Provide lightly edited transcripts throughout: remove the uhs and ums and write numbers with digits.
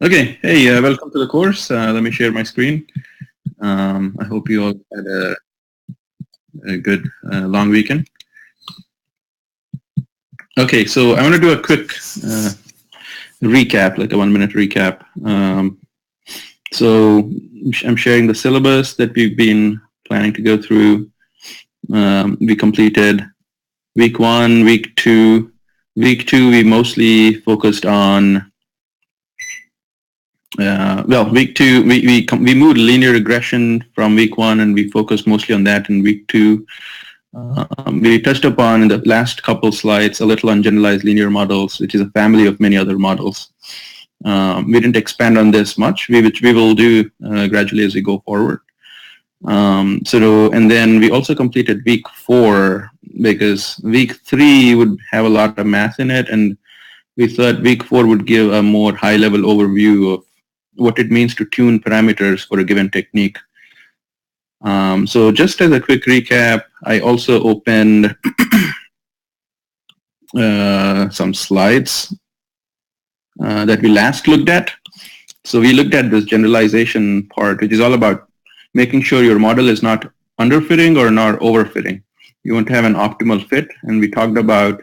Okay, hey, welcome to the course. Let me share my screen. I hope you all had a good long weekend. Okay, so I want to do a quick recap, like a 1-minute recap. So I'm sharing the syllabus that we've been planning to go through. We completed week 1, week 2. Week 2, we mostly focused on week 2, we moved linear regression from week 1, and we focused mostly on that in week 2. We touched upon in the last couple slides a little on generalized linear models, which is a family of many other models. We didn't expand on this much, which we will do gradually as we go forward. And then we also completed week 4 because week 3 would have a lot of math in it, and we thought week 4 would give a more high-level overview of what it means to tune parameters for a given technique. So just as a quick recap, I also opened some slides that we last looked at. So we looked at this generalization part, which is all about making sure your model is not underfitting or not overfitting. You want to have an optimal fit, and we talked about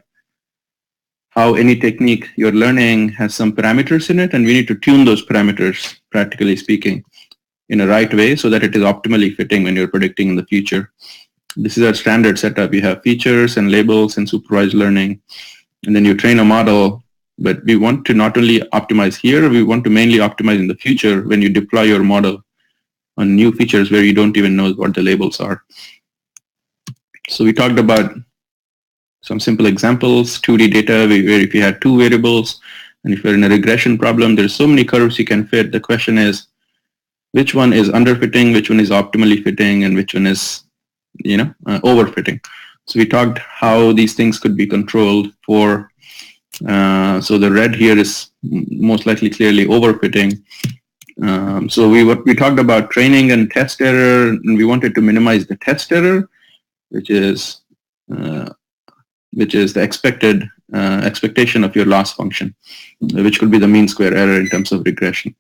how any technique you're learning has some parameters in it, and we need to tune those parameters, practically speaking, in a right way so that it is optimally fitting when you're predicting in the future. This is our standard setup. You have features and labels and supervised learning, and then you train a model. But we want to not only optimize here, we want to mainly optimize in the future when you deploy your model on new features where you don't even know what the labels are. So we talked about some simple examples, 2D data, where if you had two variables, and if you're in a regression problem, there's so many curves you can fit. The question is, which one is underfitting, which one is optimally fitting, and which one is, overfitting. So we talked how these things could be controlled for, so the red here is most likely clearly overfitting. So we talked about training and test error, and we wanted to minimize the test error, which is the expected expectation of your loss function, which could be the mean square error in terms of regression.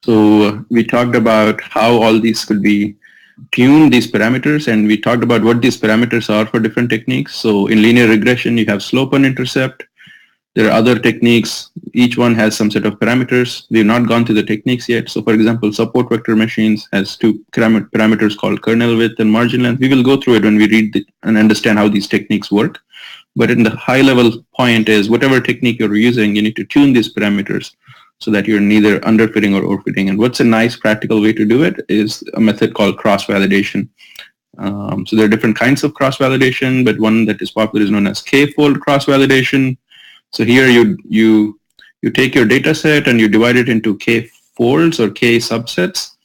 So we talked about how all these could be tuned, these parameters, and we talked about what these parameters are for different techniques. So in linear regression, you have slope and intercept. There are other techniques. Each one has some set of parameters. We've not gone to the techniques yet. So for example, support vector machines has two parameters called kernel width and margin length. We will go through it when we read and understand how these techniques work. But in the high level point is whatever technique you're using, you need to tune these parameters so that you're neither underfitting or overfitting. And what's a nice practical way to do it is a method called cross-validation. So there are different kinds of cross-validation, but one that is popular is known as k-fold cross-validation. So here you take your data set and you divide it into k folds or k subsets,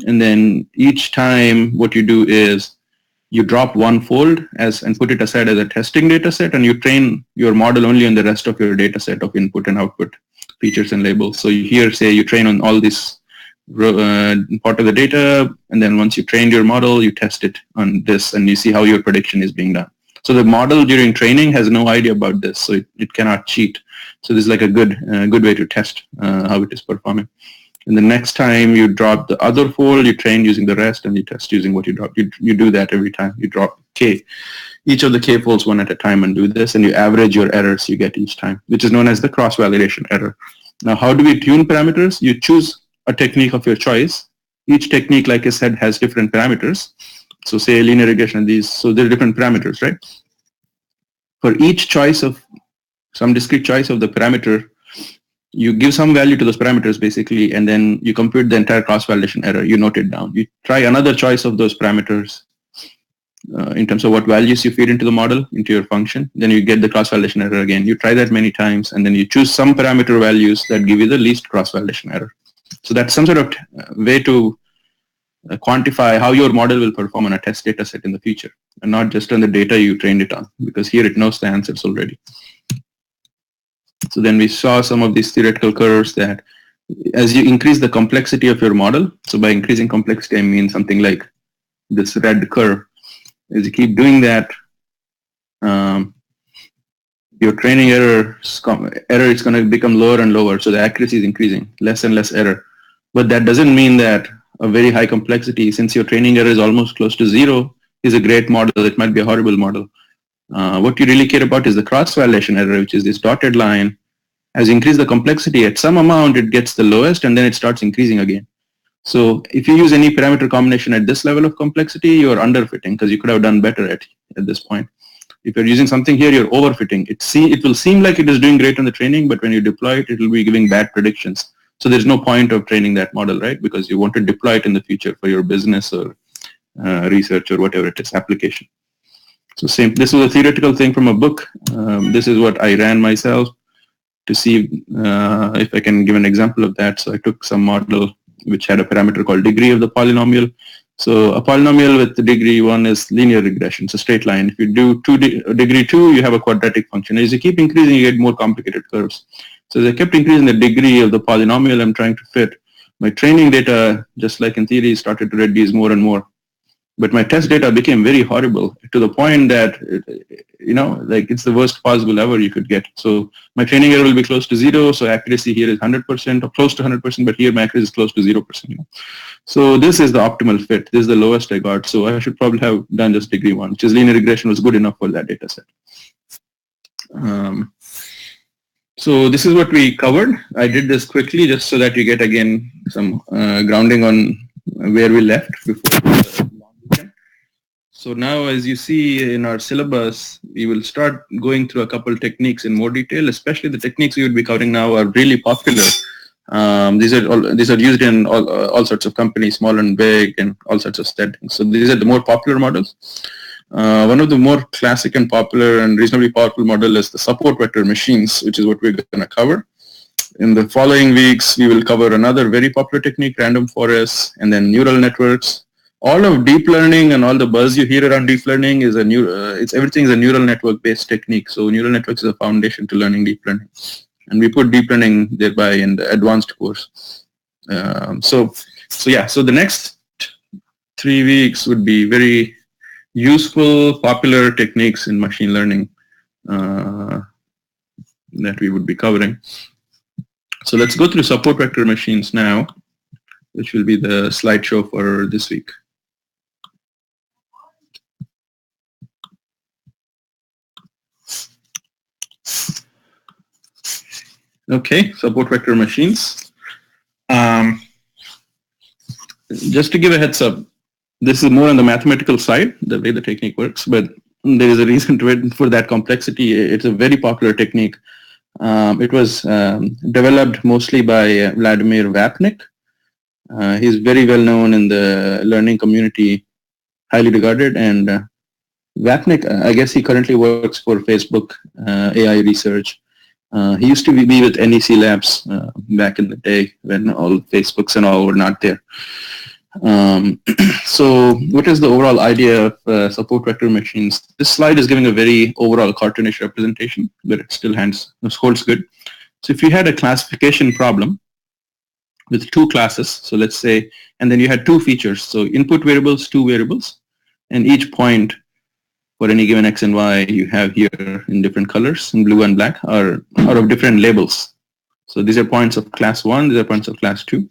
and then each time what you do is you drop one fold and put it aside as a testing data set, and you train your model only on the rest of your data set of input and output features and labels. So here, say you train on all this part of the data, and then once you trained your model, you test it on this, and you see how your prediction is being done. So the model during training has no idea about this, so it cannot cheat. So this is like a good way to test how it is performing. And the next time you drop the other fold, you train using the rest, and you test using what you drop. You do that every time you drop k. Each of the k folds one at a time and do this, and you average your errors you get each time, which is known as the cross-validation error. Now, how do we tune parameters? You choose a technique of your choice. Each technique, like I said, has different parameters. So say linear regression and these, so there are different parameters, right? For each choice of some discrete choice of the parameter, you give some value to those parameters basically, and then you compute the entire cross-validation error. You note it down. You try another choice of those parameters in terms of what values you feed into the model, into your function. Then you get the cross-validation error again. You try that many times, and then you choose some parameter values that give you the least cross-validation error. So that's some sort of way to quantify how your model will perform on a test data set in the future, and not just on the data you trained it on, because here it knows the answers already. So then we saw some of these theoretical curves that as you increase the complexity of your model, so by increasing complexity, I mean something like this red curve. As you keep doing that, your training error is going to become lower and lower, so the accuracy is increasing, less and less error. But that doesn't mean that a very high complexity, since your training error is almost close to zero, is a great model. It might be a horrible model. What you really care about is the cross-validation error, which is this dotted line. As you increase the complexity, at some amount it gets the lowest and then it starts increasing again. So if you use any parameter combination at this level of complexity, you're underfitting because you could have done better at this point. If you're using something here, you're overfitting. It will seem like it is doing great on the training, but when you deploy it, it will be giving bad predictions. So there's no point of training that model, right? Because you want to deploy it in the future for your business or research or whatever it is, application. So this was a theoretical thing from a book. This is what I ran myself to see if I can give an example of that. So I took some model which had a parameter called degree of the polynomial. So a polynomial with the degree 1 is linear regression, it's a straight line. If you do degree 2, you have a quadratic function. As you keep increasing, you get more complicated curves. So as I kept increasing the degree of the polynomial I'm trying to fit, my training data, just like in theory, started to reduce more and more. But my test data became very horrible to the point that, like it's the worst possible ever you could get. So my training error will be close to 0. So accuracy here is 100% or close to 100%, but here my accuracy is close to 0%. So this is the optimal fit. This is the lowest I got. So I should probably have done just degree 1, which is linear regression was good enough for that data set. So this is what we covered. I did this quickly just so that you get again some grounding on where we left before the long weekend. So now, as you see in our syllabus, we will start going through a couple techniques in more detail, especially the techniques we will be covering now are really popular. These are used in all sorts of companies, small and big, and all sorts of settings. So these are the more popular models. One of the more classic and popular and reasonably powerful model is the support vector machines, which is what we're going to cover. In the following weeks, we will cover another very popular technique, random forests, and then neural networks. All of deep learning and all the buzz you hear around deep learning is everything is a neural network based technique. So neural networks is a foundation to learning deep learning. And we put deep learning thereby in the advanced course. So the next 3 weeks would be very useful, popular techniques in machine learning that we would be covering. So let's go through support vector machines now, which will be the slideshow for this week. Okay, support vector machines. Just to give a heads up, this is more on the mathematical side, the way the technique works, but there is a reason to it for that complexity. It's a very popular technique. It was developed mostly by Vladimir Vapnik. He's very well known in the learning community, highly regarded, and Vapnik, I guess he currently works for Facebook AI research. He used to be with NEC Labs back in the day when all Facebooks and all were not there. So what is the overall idea of support vector machines? This slide is giving a very overall cartoonish representation, but it still holds good. So if you had a classification problem with 2 classes, so let's say, and then you had 2 features, so input variables, 2 variables, and each point for any given x and y you have here in different colors, in blue and black, are of different labels. So these are points of class 1, these are points of class 2.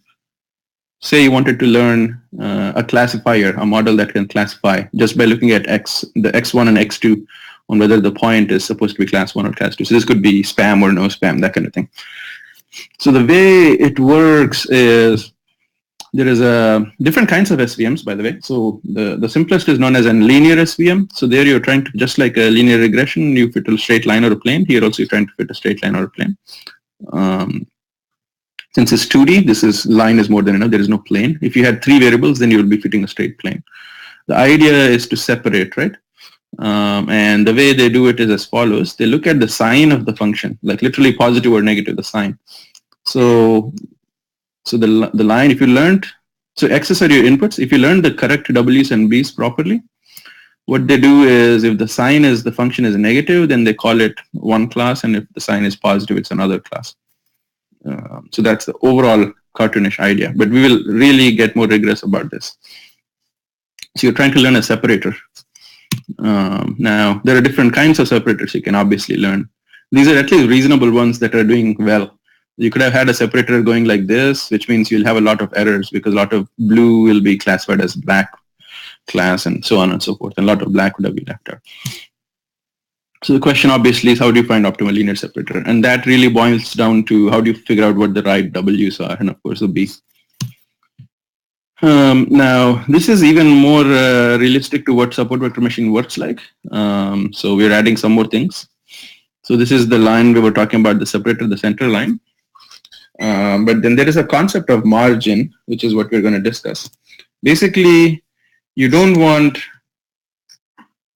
Say you wanted to learn a classifier, a model that can classify just by looking at the x1 and x2 on whether the point is supposed to be class 1 or class 2. So this could be spam or no spam, that kind of thing. So the way it works is there is different kinds of SVMs, by the way. So the simplest is known as a linear SVM. So there you're trying to, just like a linear regression, you fit a straight line or a plane. Here also you're trying to fit a straight line or a plane. Since it's 2D, line is more than enough. There is no plane. If you had 3 variables, then you would be fitting a straight plane. The idea is to separate, right? And the way they do it is as follows. They look at the sign of the function, like literally positive or negative, the sign. So the line, if you learned, so X's are your inputs. If you learned the correct W's and B's properly, what they do is if the sign is, the function is negative, then they call it one class, and if the sign is positive, it's another class. So that's the overall cartoonish idea, but we will really get more rigorous about this. So you're trying to learn a separator. Now, there are different kinds of separators you can obviously learn. these are at least reasonable ones that are doing well. You could have had a separator going like this, which means you'll have a lot of errors because a lot of blue will be classified as black class and so on and so forth, and a lot of black would have been left out. So the question obviously is, how do you find optimal linear separator? And that really boils down to how do you figure out what the right W's are, and of course the B. Now, this is even more realistic to what support vector machine works like. So we're adding some more things. So this is the line we were talking about, the separator, the center line. But then there is a concept of margin, which is what we're going to discuss. Basically, you don't want,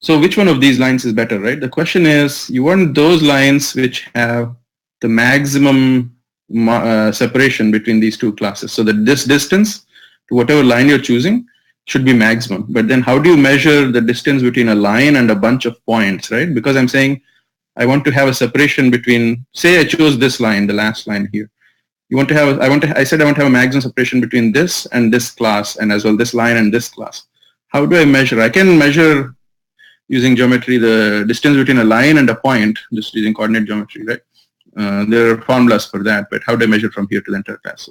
so which one of these lines is better, right? The question is, you want those lines which have the maximum separation between these two classes. So that this distance to whatever line you're choosing should be maximum. But then how do you measure the distance between a line and a bunch of points, right? Because I'm saying I want to have a separation between, say I chose this line, the last line here. You want to have, I said I want to have a maximum separation between this and this class, and as well this line and this class. How do I measure? I can measure using geometry the distance between a line and a point, just using coordinate geometry, right? There are formulas for that, but how do I measure from here to the entire class?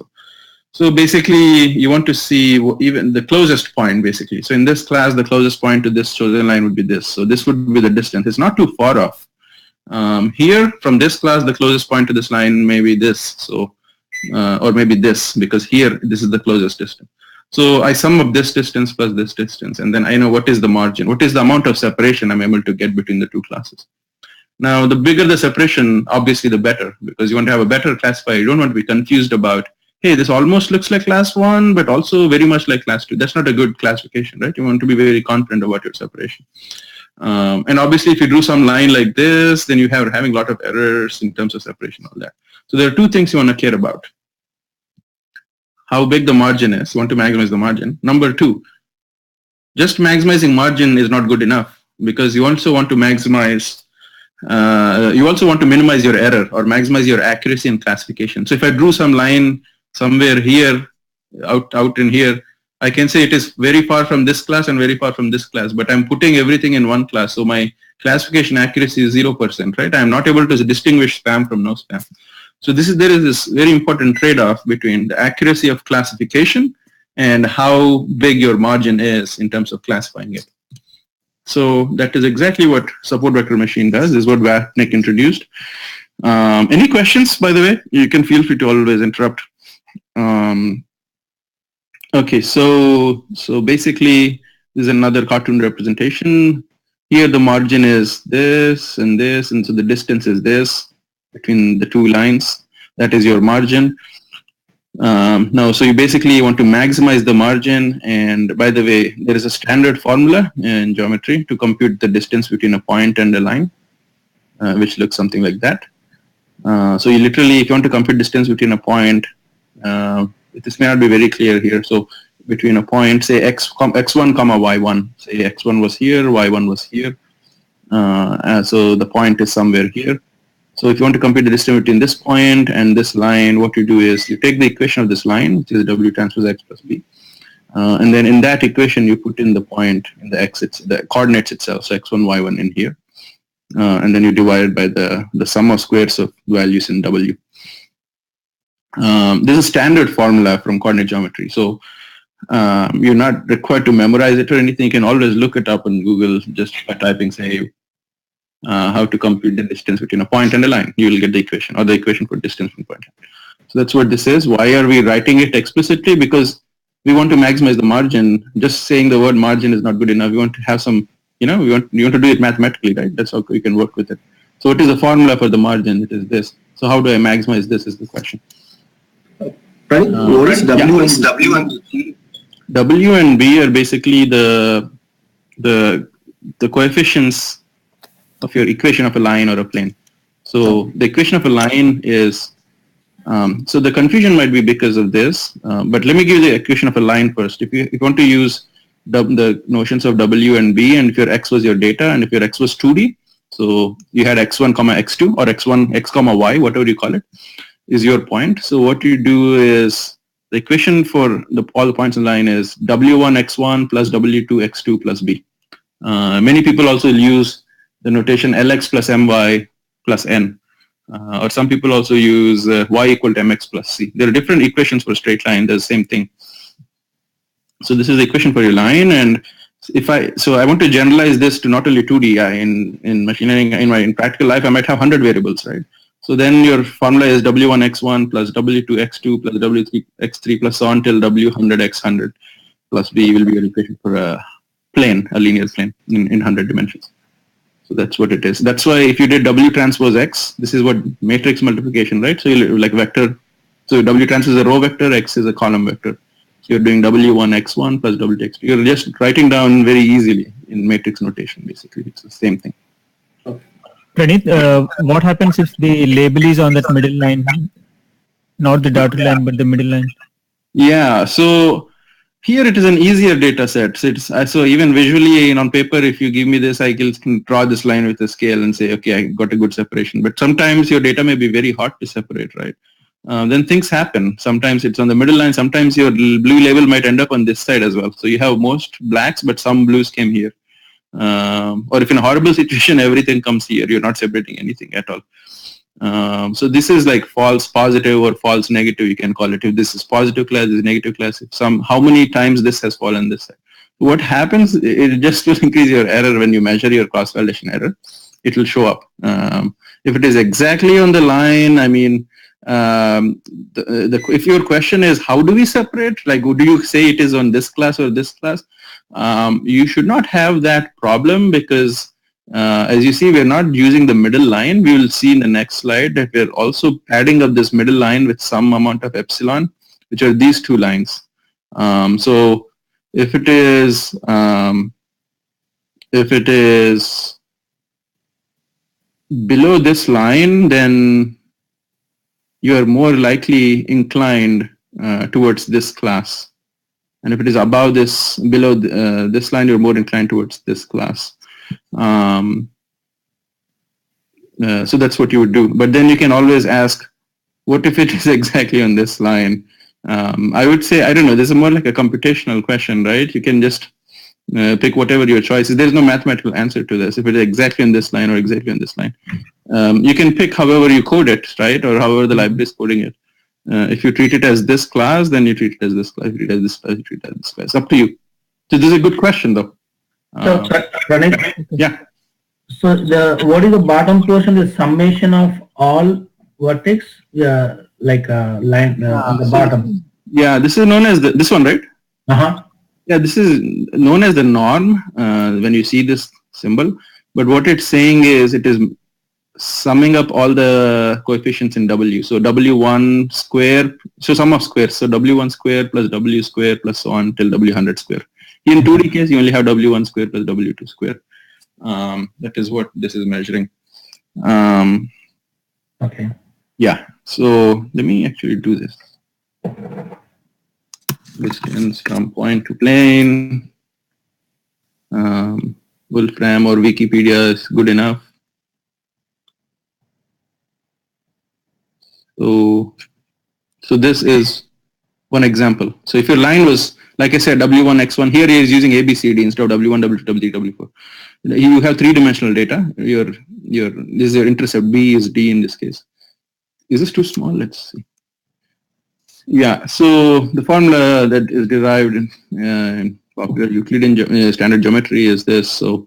So basically, you want to see even the closest point, basically. So in this class, the closest point to this chosen line would be this. So this would be the distance. It's not too far off. Here, from this class, the closest point to this line may be this. So, or maybe this, because here, this is the closest distance. So I sum up this distance plus this distance, and then I know what is the margin, what is the amount of separation I'm able to get between the two classes. Now, the bigger the separation, obviously the better, because you want to have a better classifier. You don't want to be confused about, hey, this almost looks like class 1, but also very much like class 2. That's not a good classification, right? You want to be very confident about your separation. And obviously, if you drew some line like this, then you have having a lot of errors in terms of separation, all that. So there are two things you want to care about. How big the margin is. You want to maximize the margin. Number 2, just maximizing margin is not good enough, because you also want to maximize, you also want to minimize your error or maximize your accuracy in classification. So if I drew some line somewhere here, out in here, I can say it is very far from this class and very far from this class, but I'm putting everything in one class. So my classification accuracy is 0%, right? I'm not able to distinguish spam from no spam. So there is this very important trade-off between the accuracy of classification and how big your margin is in terms of classifying it. So that is exactly what support vector machine does, is what Nick introduced. Any questions, by the way? You can feel free to always interrupt. Okay, so basically, this is another cartoon representation. Here the margin is this, and so the distance is this between the two lines. That is your margin. Now, so you basically want to maximize the margin, and by the way, there is a standard formula in geometry to compute the distance between a point and a line, which looks something like that. So you literally, if you want to compute distance between a point, this may not be very clear here. So between a point, say x1 comma y1, say x1 was here, y1 was here. So the point is somewhere here. So if you want to compute the distance between this point and this line, what you do is you take the equation of this line, which is w transpose x plus b, and then in that equation you put in the point in the coordinates itself, so x1, y1 in here, and then you divide it by the sum of squares of values in w. This is a standard formula from coordinate geometry, so you're not required to memorize it or anything. You can always look it up on Google just by typing, say, how to compute the distance between a point and a line. You will get the equation, or the equation for distance from point. So that's what this is. Why are we writing it explicitly? Because we want to maximize the margin. Just saying the word margin is not good enough. We want to have some, you want to do it mathematically, right? That's how we can work with it. So what is the formula for the margin? It is this. So how do I maximize this is the question. Right. What is W and W and B? W and B are basically the coefficients of your equation of a line or a plane. So the equation of a line is, so the confusion might be because of this, but let me give you the equation of a line first. If you want to use the notions of W and B, and if your X was your data, and if your X was 2D, so you had X1 comma X2, or X1, X comma Y, whatever you call it, is your point. So what you do is, the equation for all the points in line is W1 X1 plus W2 X2 plus B. Many people also use the notation Lx plus My plus N. Or some people also use y equal to mx plus c. There are different equations for a straight line. They're the same thing. So this is the equation for your line, and so I want to generalize this to not only 2D. In machine learning, in practical life, I might have 100 variables, right? So then your formula is W1x1 plus W2x2 plus W3x3 plus so on till W100x100 plus B will be your equation for a plane, a linear plane in 100 dimensions. So that's what it is. That's why if you did W transpose X, this is what matrix multiplication, right? So you like vector. So W transpose is a row vector, X is a column vector. So you're doing W1x1 plus W2x2. You're just writing down very easily in matrix notation, basically. It's the same thing. Pranit, what happens if the label is on that middle line, not the dotted line, but the middle line? Yeah, so here it is an easier data set. So even visually on paper, if you give me this, I can draw this line with a scale and say, okay, I got a good separation. But sometimes your data may be very hard to separate, right? Then things happen. Sometimes it's on the middle line. Sometimes your blue label might end up on this side as well. So you have most blacks, but some blues came here. Or if in a horrible situation, everything comes here. You're not separating anything at all. So this is like false positive or false negative, you can call it. If this is positive class, this is negative class. If how many times this has fallen this side. What happens, it just will increase your error when you measure your cross-validation error. It will show up. If it is exactly on the line, I mean, if your question is how do we separate, like do you say it is on this class or this class, you should not have that problem because as you see, we're not using the middle line. We will see in the next slide that we're also adding up this middle line with some amount of epsilon, which are these two lines. So if it is below this line, then you are more likely inclined towards this class. And if it is above this, below this line, you're more inclined towards this class. So that's what you would do. But then you can always ask, what if it is exactly on this line? I would say, I don't know, this is more like a computational question, right? You can just pick whatever your choice is. There's no mathematical answer to this. If it is exactly on this line or exactly on this line. You can pick however you code it, right? Or however the library is coding it. If you treat it as this class, then you treat it as this class. If you treat it as this class, you treat it as this class. It's up to you. So this is a good question, though. So, Pranit, yeah. So what is the bottom portion? The summation of all vertex, like a line on the bottom. Yeah, this is known as this one, right? Yeah, this is known as the norm when you see this symbol. But what it's saying is it is summing up all the coefficients in W. So W1 square, so sum of squares. So W1 square plus W square plus so on till W100 square. In 2D case, you only have W1 square plus W2 square. That is what this is measuring. Okay. Yeah. So let me actually do this. Distance from point to plane. Wolfram or Wikipedia is good enough. So this is one example. So if your line was, like I said, W1, X1, here he is using ABCD instead of W1, W2, W3, W4. You have three-dimensional data. This is your intercept. B is D in this case. Is this too small? Let's see. Yeah, so the formula that is derived in popular Euclidean standard geometry is this. So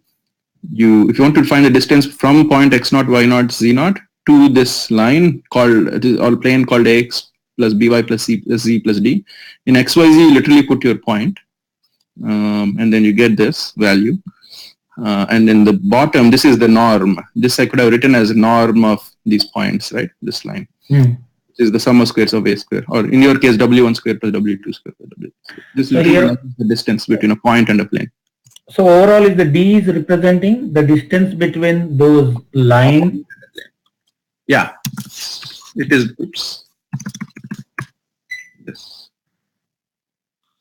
if you want to find the distance from point x0, y0, z0 to this line called, it is all plane called ax plus by plus c plus z plus d. In xyz, you literally put your point, and then you get this value. And in the bottom, this is the norm. This I could have written as a norm of these points, right? This line. This is the sum of squares of a square, or in your case, W1 square plus W2 square plus W. This is the distance between a point and a plane. So overall, is the D is representing the distance between those lines? Yeah, it is. Oops. Yes.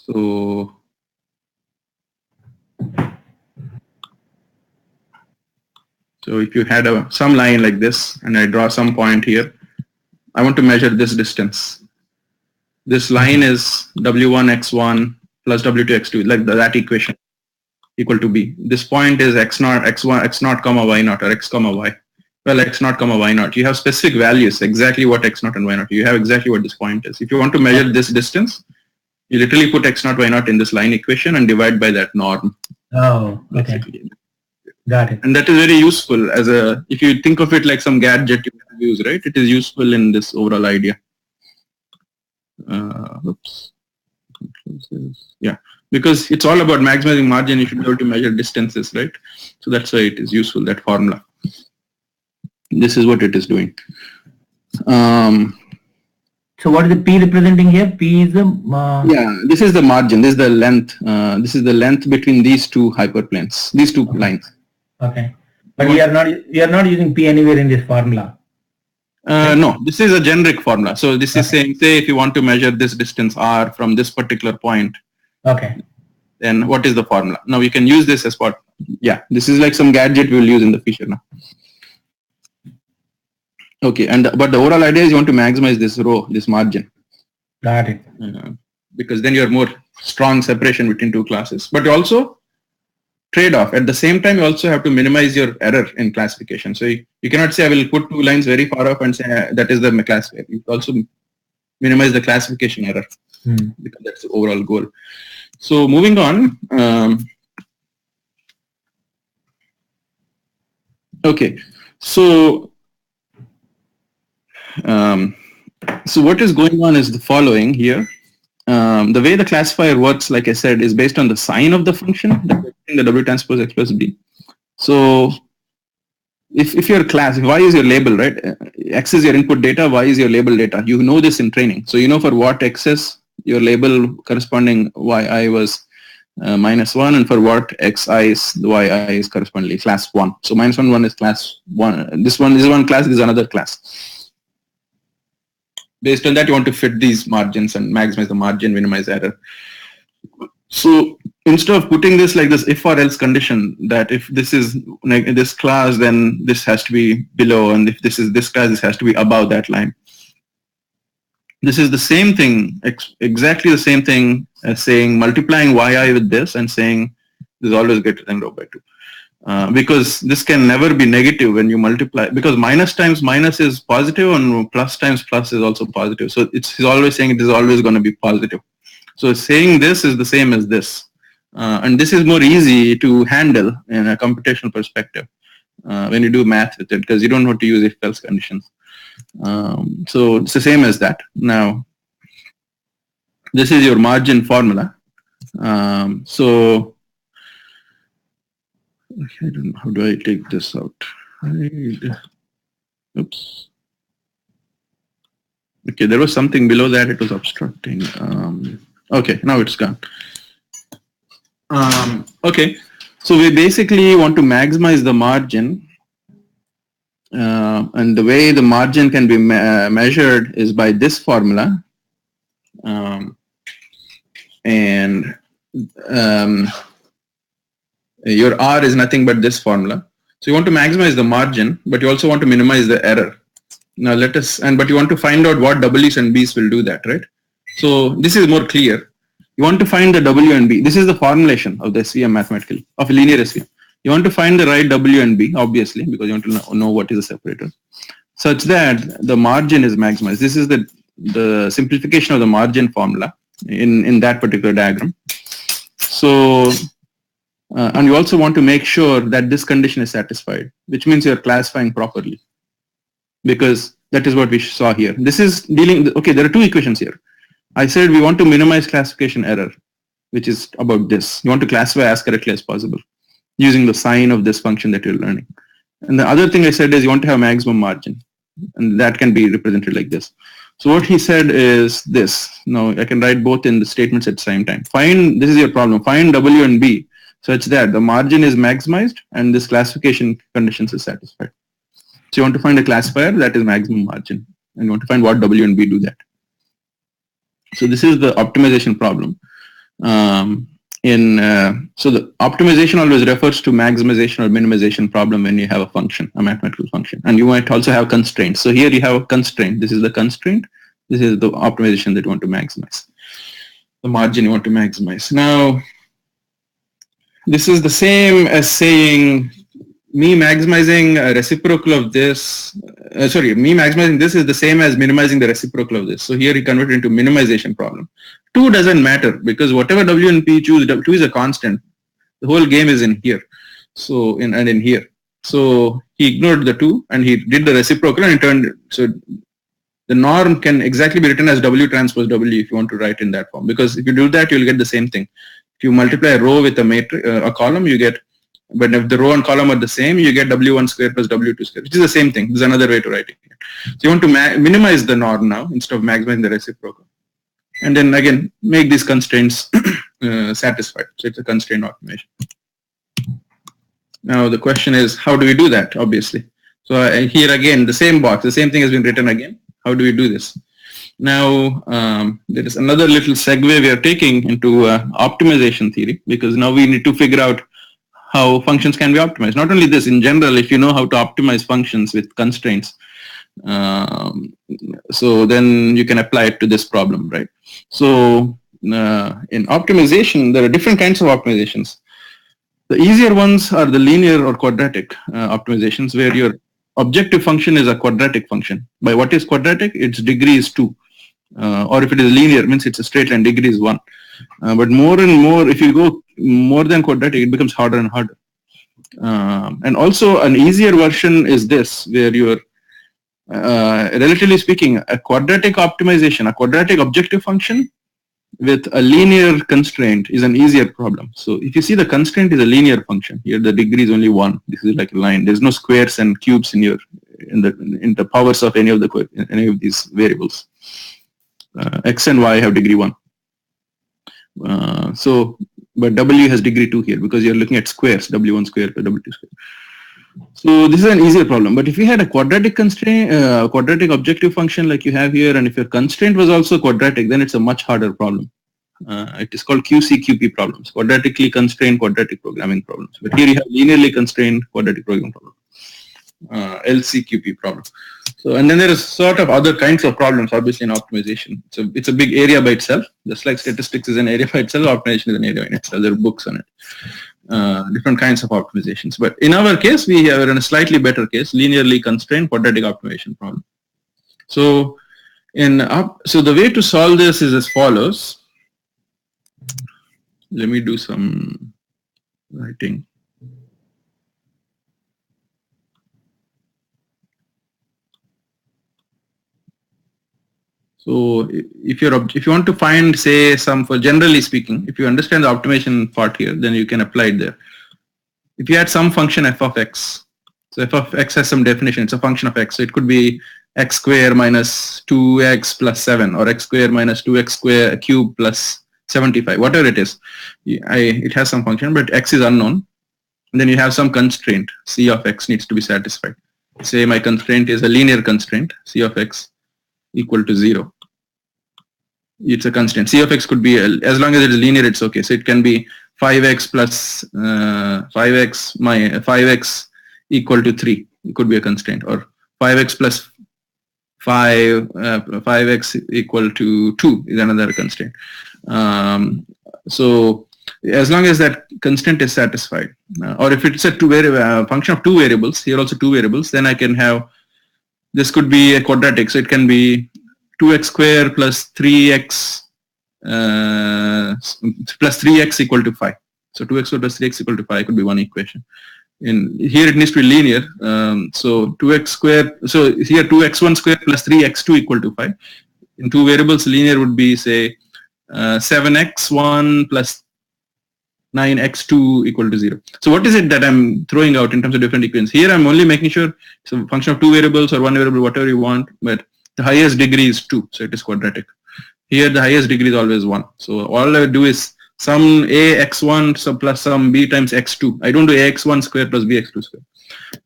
So if you had some line like this, and I draw some point here, I want to measure this distance. This line is W1 x1 plus W2 x2, like that equation equal to B. This point is x0, x1, x0 comma y0 or x comma y. well, x0, y0. You have specific values, exactly what x0 and y0. You have exactly what this point is. If you want to measure this distance, you literally put x0, y0 in this line equation and divide by that norm. Oh, okay. Basically. Got it. And that is very useful as a, if you think of it like some gadget you use, right? It is useful in this overall idea. Oops. Yeah, because it's all about maximizing margin. You should be able to measure distances, right? So that's why it is useful, that formula. This is what it is doing. So what is the P representing here? P is the yeah, this is the margin. This is the length. This is the length between these two hyperplanes, these two lines. Okay, but we are not using P anywhere in this formula. No, this is a generic formula. So this is saying, say if you want to measure this distance r from this particular point, okay, then what is the formula? Now you can use this as what? Yeah, this is like some gadget we will use in the future now. Okay, but the overall idea is you want to maximize this row, this margin. Got it. Because then you have more strong separation between two classes. But also trade-off. At the same time, you also have to minimize your error in classification. So you cannot say I will put two lines very far off and say that is the classifier. You also minimize the classification error because that's the overall goal. So moving on. Okay, so what is going on is the following here. The way the classifier works, like I said, is based on the sign of the function, the W transpose x plus b. So if your class, if y is your label, right? X is your input data, y is your label data. You know this in training. So you know for what x's your label corresponding yi was -1, and for what xi is the yi is correspondingly class 1. So -1, 1 is class 1. This one is one class, this is another class. Based on that, you want to fit these margins and maximize the margin, minimize error. So instead of putting this like this if or else condition, that if this is this class, then this has to be below, and if this is this class, this has to be above that line. This is the same thing, exactly the same thing as saying multiplying yi with this and saying this is always greater than rho by 2. Because this can never be negative when you multiply, because minus times minus is positive and plus times plus is also positive. So he's always saying it is always going to be positive. So saying this is the same as this. And this is more easy to handle in a computational perspective when you do math with it, because you don't want to use if-else conditions. So it's the same as that. Now, this is your margin formula. So I don't know, how do I take this out? Oops. Okay, there was something below that, it was obstructing. Okay, now it's gone. Okay, so we basically want to maximize the margin. And the way the margin can be measured is by this formula. Your R is nothing but this formula. So you want to maximize the margin, but you also want to minimize the error. Now but you want to find out what W's and B's will do that, right? So this is more clear. You want to find the W and B. This is the formulation of the SVM mathematically, of a linear SVM. You want to find the right W and B, obviously, because you want to know what is a separator, such that the margin is maximized. This is the simplification of the margin formula in that particular diagram. So, and you also want to make sure that this condition is satisfied, which means you're classifying properly, because that is what we saw here. This is dealing, okay, there are two equations here. I said we want to minimize classification error, which is about this. You want to classify as correctly as possible using the sign of this function that you're learning. And the other thing I said is you want to have maximum margin, and that can be represented like this. So what he said is this. Now I can write both in the statements at the same time. This is your problem. Find W and B such that the margin is maximized and this classification conditions is satisfied. So you want to find a classifier that is maximum margin, and you want to find what W and B do that. So this is the optimization problem. So the optimization always refers to maximization or minimization problem when you have a function, a mathematical function, and you might also have constraints. So here you have a constraint. This is the constraint. This is the optimization that you want to maximize. The margin you want to maximize. Now, this is the same as saying me maximizing a reciprocal of this, me maximizing this is the same as minimizing the reciprocal of this. So here you convert it into minimization problem. 2 doesn't matter because whatever W and P choose, 2 is a constant. The whole game is in here. So in here. So he ignored the 2 and he did the reciprocal and turned it. So the norm can exactly be written as W transpose W if you want to write in that form, because if you do that, you'll get the same thing. If you multiply a row with a matrix, a column, you get, but if the row and column are the same, you get W1 square plus W2 square, which is the same thing. This is another way to write it. So you want to minimize the norm now instead of maximizing the reciprocal. And then again, make these constraints satisfied. So it's a constraint optimization. Now the question is, how do we do that, obviously? So here again, the same box, the same thing has been written again. How do we do this? Now, there is another little segue we are taking into optimization theory, because now we need to figure out how functions can be optimized. Not only this, in general, if you know how to optimize functions with constraints, so then you can apply it to this problem, right? So in optimization, there are different kinds of optimizations. The easier ones are the linear or quadratic optimizations, where your objective function is a quadratic function. By what is quadratic? Its degree is 2. Or if it is linear, means it's a straight line, degree is 1. But more and more, if you go more than quadratic, it becomes harder and harder. And also an easier version is this, where you're, relatively speaking, a quadratic optimization, a quadratic objective function with a linear constraint is an easier problem. So if you see the constraint is a linear function, here the degree is only 1. This is like a line. There's no squares and cubes in the powers of any of these variables. X and Y have degree 1. But W has degree 2 here because you're looking at squares, W1 square plus W2 square. So this is an easier problem. But if you had a quadratic constraint, quadratic objective function like you have here, and if your constraint was also quadratic, then it's a much harder problem. It is called QCQP problems, quadratically constrained quadratic programming problems. But here you have linearly constrained quadratic programming problem, LCQP problem. So, and then there is sort of other kinds of problems, obviously, in optimization. So it's a big area by itself. Just like statistics is an area by itself, optimization is an area in itself. There are books on it. Different kinds of optimizations. But in our case, we are in a slightly better case, linearly constrained quadratic optimization problem. So so the way to solve this is as follows. Let me do some writing. So if you want to find, say, for generally speaking, if you understand the optimization part here, then you can apply it there. If you had some function f of x, so f of x has some definition, it's a function of x, so it could be x square minus 2x plus 7, or x square minus 2x square cube plus 75, whatever it is. It has some function, but x is unknown. And then you have some constraint, c of x needs to be satisfied. Say my constraint is a linear constraint, c of x equal to 0. It's a constraint. C of x could be, as long as it is linear, it's okay. So it can be 5x plus 5x equal to 3. It could be a constraint. Or 5x plus 5x equal to 2 is another constraint. So as long as that constraint is satisfied, or if it's a function of 2 variables, here also 2 variables, then I can have, this could be a quadratic. So it can be 2x square plus 3x equal to 5. So 2x square plus 3x equal to 5 could be one equation. Here it needs to be linear. So 2x square. So here 2x1 square plus 3x2 equal to 5. In 2 variables, linear would be, say, 7x1 plus 9x2 equal to 0. So what is it that I'm throwing out in terms of different equations? Here I'm only making sure it's a function of 2 variables or 1 variable, whatever you want, but the highest degree is 2, so it is quadratic. Here the highest degree is always 1. So all I do is sum a x1 plus sum b times x2. I don't do ax1 square plus bx2 square.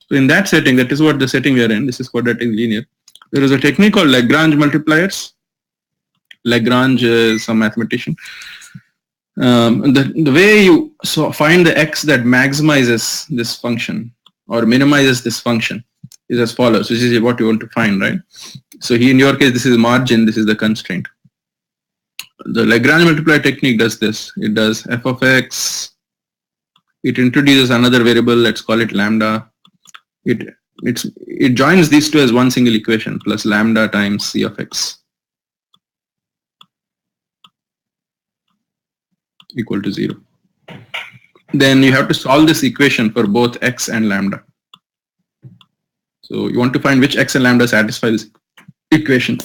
So in that setting, that is what the setting we are in. This is quadratic linear. There is a technique called Lagrange multipliers. Lagrange is some mathematician. The way you find the x that maximizes this function or minimizes this function is as follows. This is what you want to find, right? So here in your case, this is margin, this is the constraint. The Lagrange multiplier technique does this. It does f of x. It introduces another variable, let's call it lambda. it joins these two as one single equation plus lambda times c of x equal to 0. Then you have to solve this equation for both x and lambda. So you want to find which x and lambda satisfy this equation,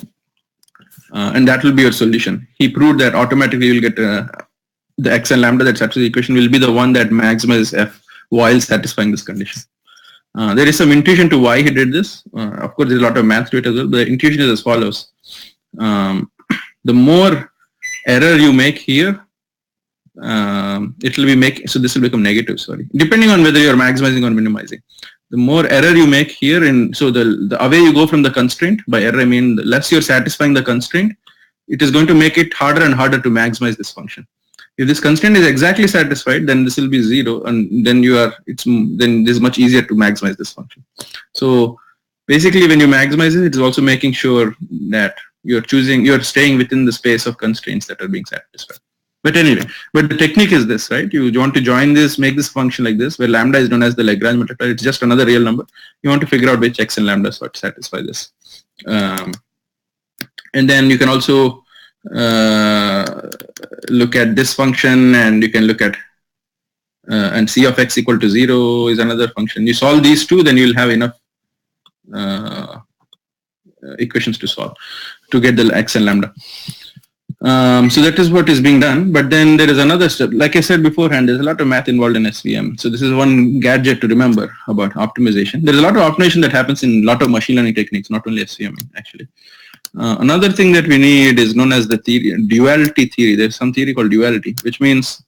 and that will be your solution. He proved that automatically you'll get the x and lambda that satisfies the equation will be the one that maximizes f while satisfying this condition. There is some intuition to why he did this. Of course, there's a lot of math to it as well. But the intuition is as follows: the more error you make here, it will be so this will become negative. Sorry, depending on whether you're maximizing or minimizing. The more error you make here, so the away you go from the constraint, by error I mean the less you're satisfying the constraint, it is going to make it harder and harder to maximize this function. If this constraint is exactly satisfied, then this will be 0, and then then it is much easier to maximize this function. So basically, when you maximize it, it's also making sure that you're staying within the space of constraints that are being satisfied. But anyway, the technique is this, right? You want to join this, make this function like this, where lambda is known as the Lagrange multiplier. It's just another real number. You want to figure out which x and lambda satisfy this. And then you can also look at this function, and you can look at and c of x equal to 0 is another function. You solve these two, then you'll have enough equations to solve to get the x and lambda. So that is what is being done, but then there is another step. Like I said beforehand, there's a lot of math involved in SVM. So this is one gadget to remember about optimization. There's a lot of optimization that happens in a lot of machine learning techniques, not only SVM actually. Another thing that we need is known as the duality theory. There's some theory called duality, which means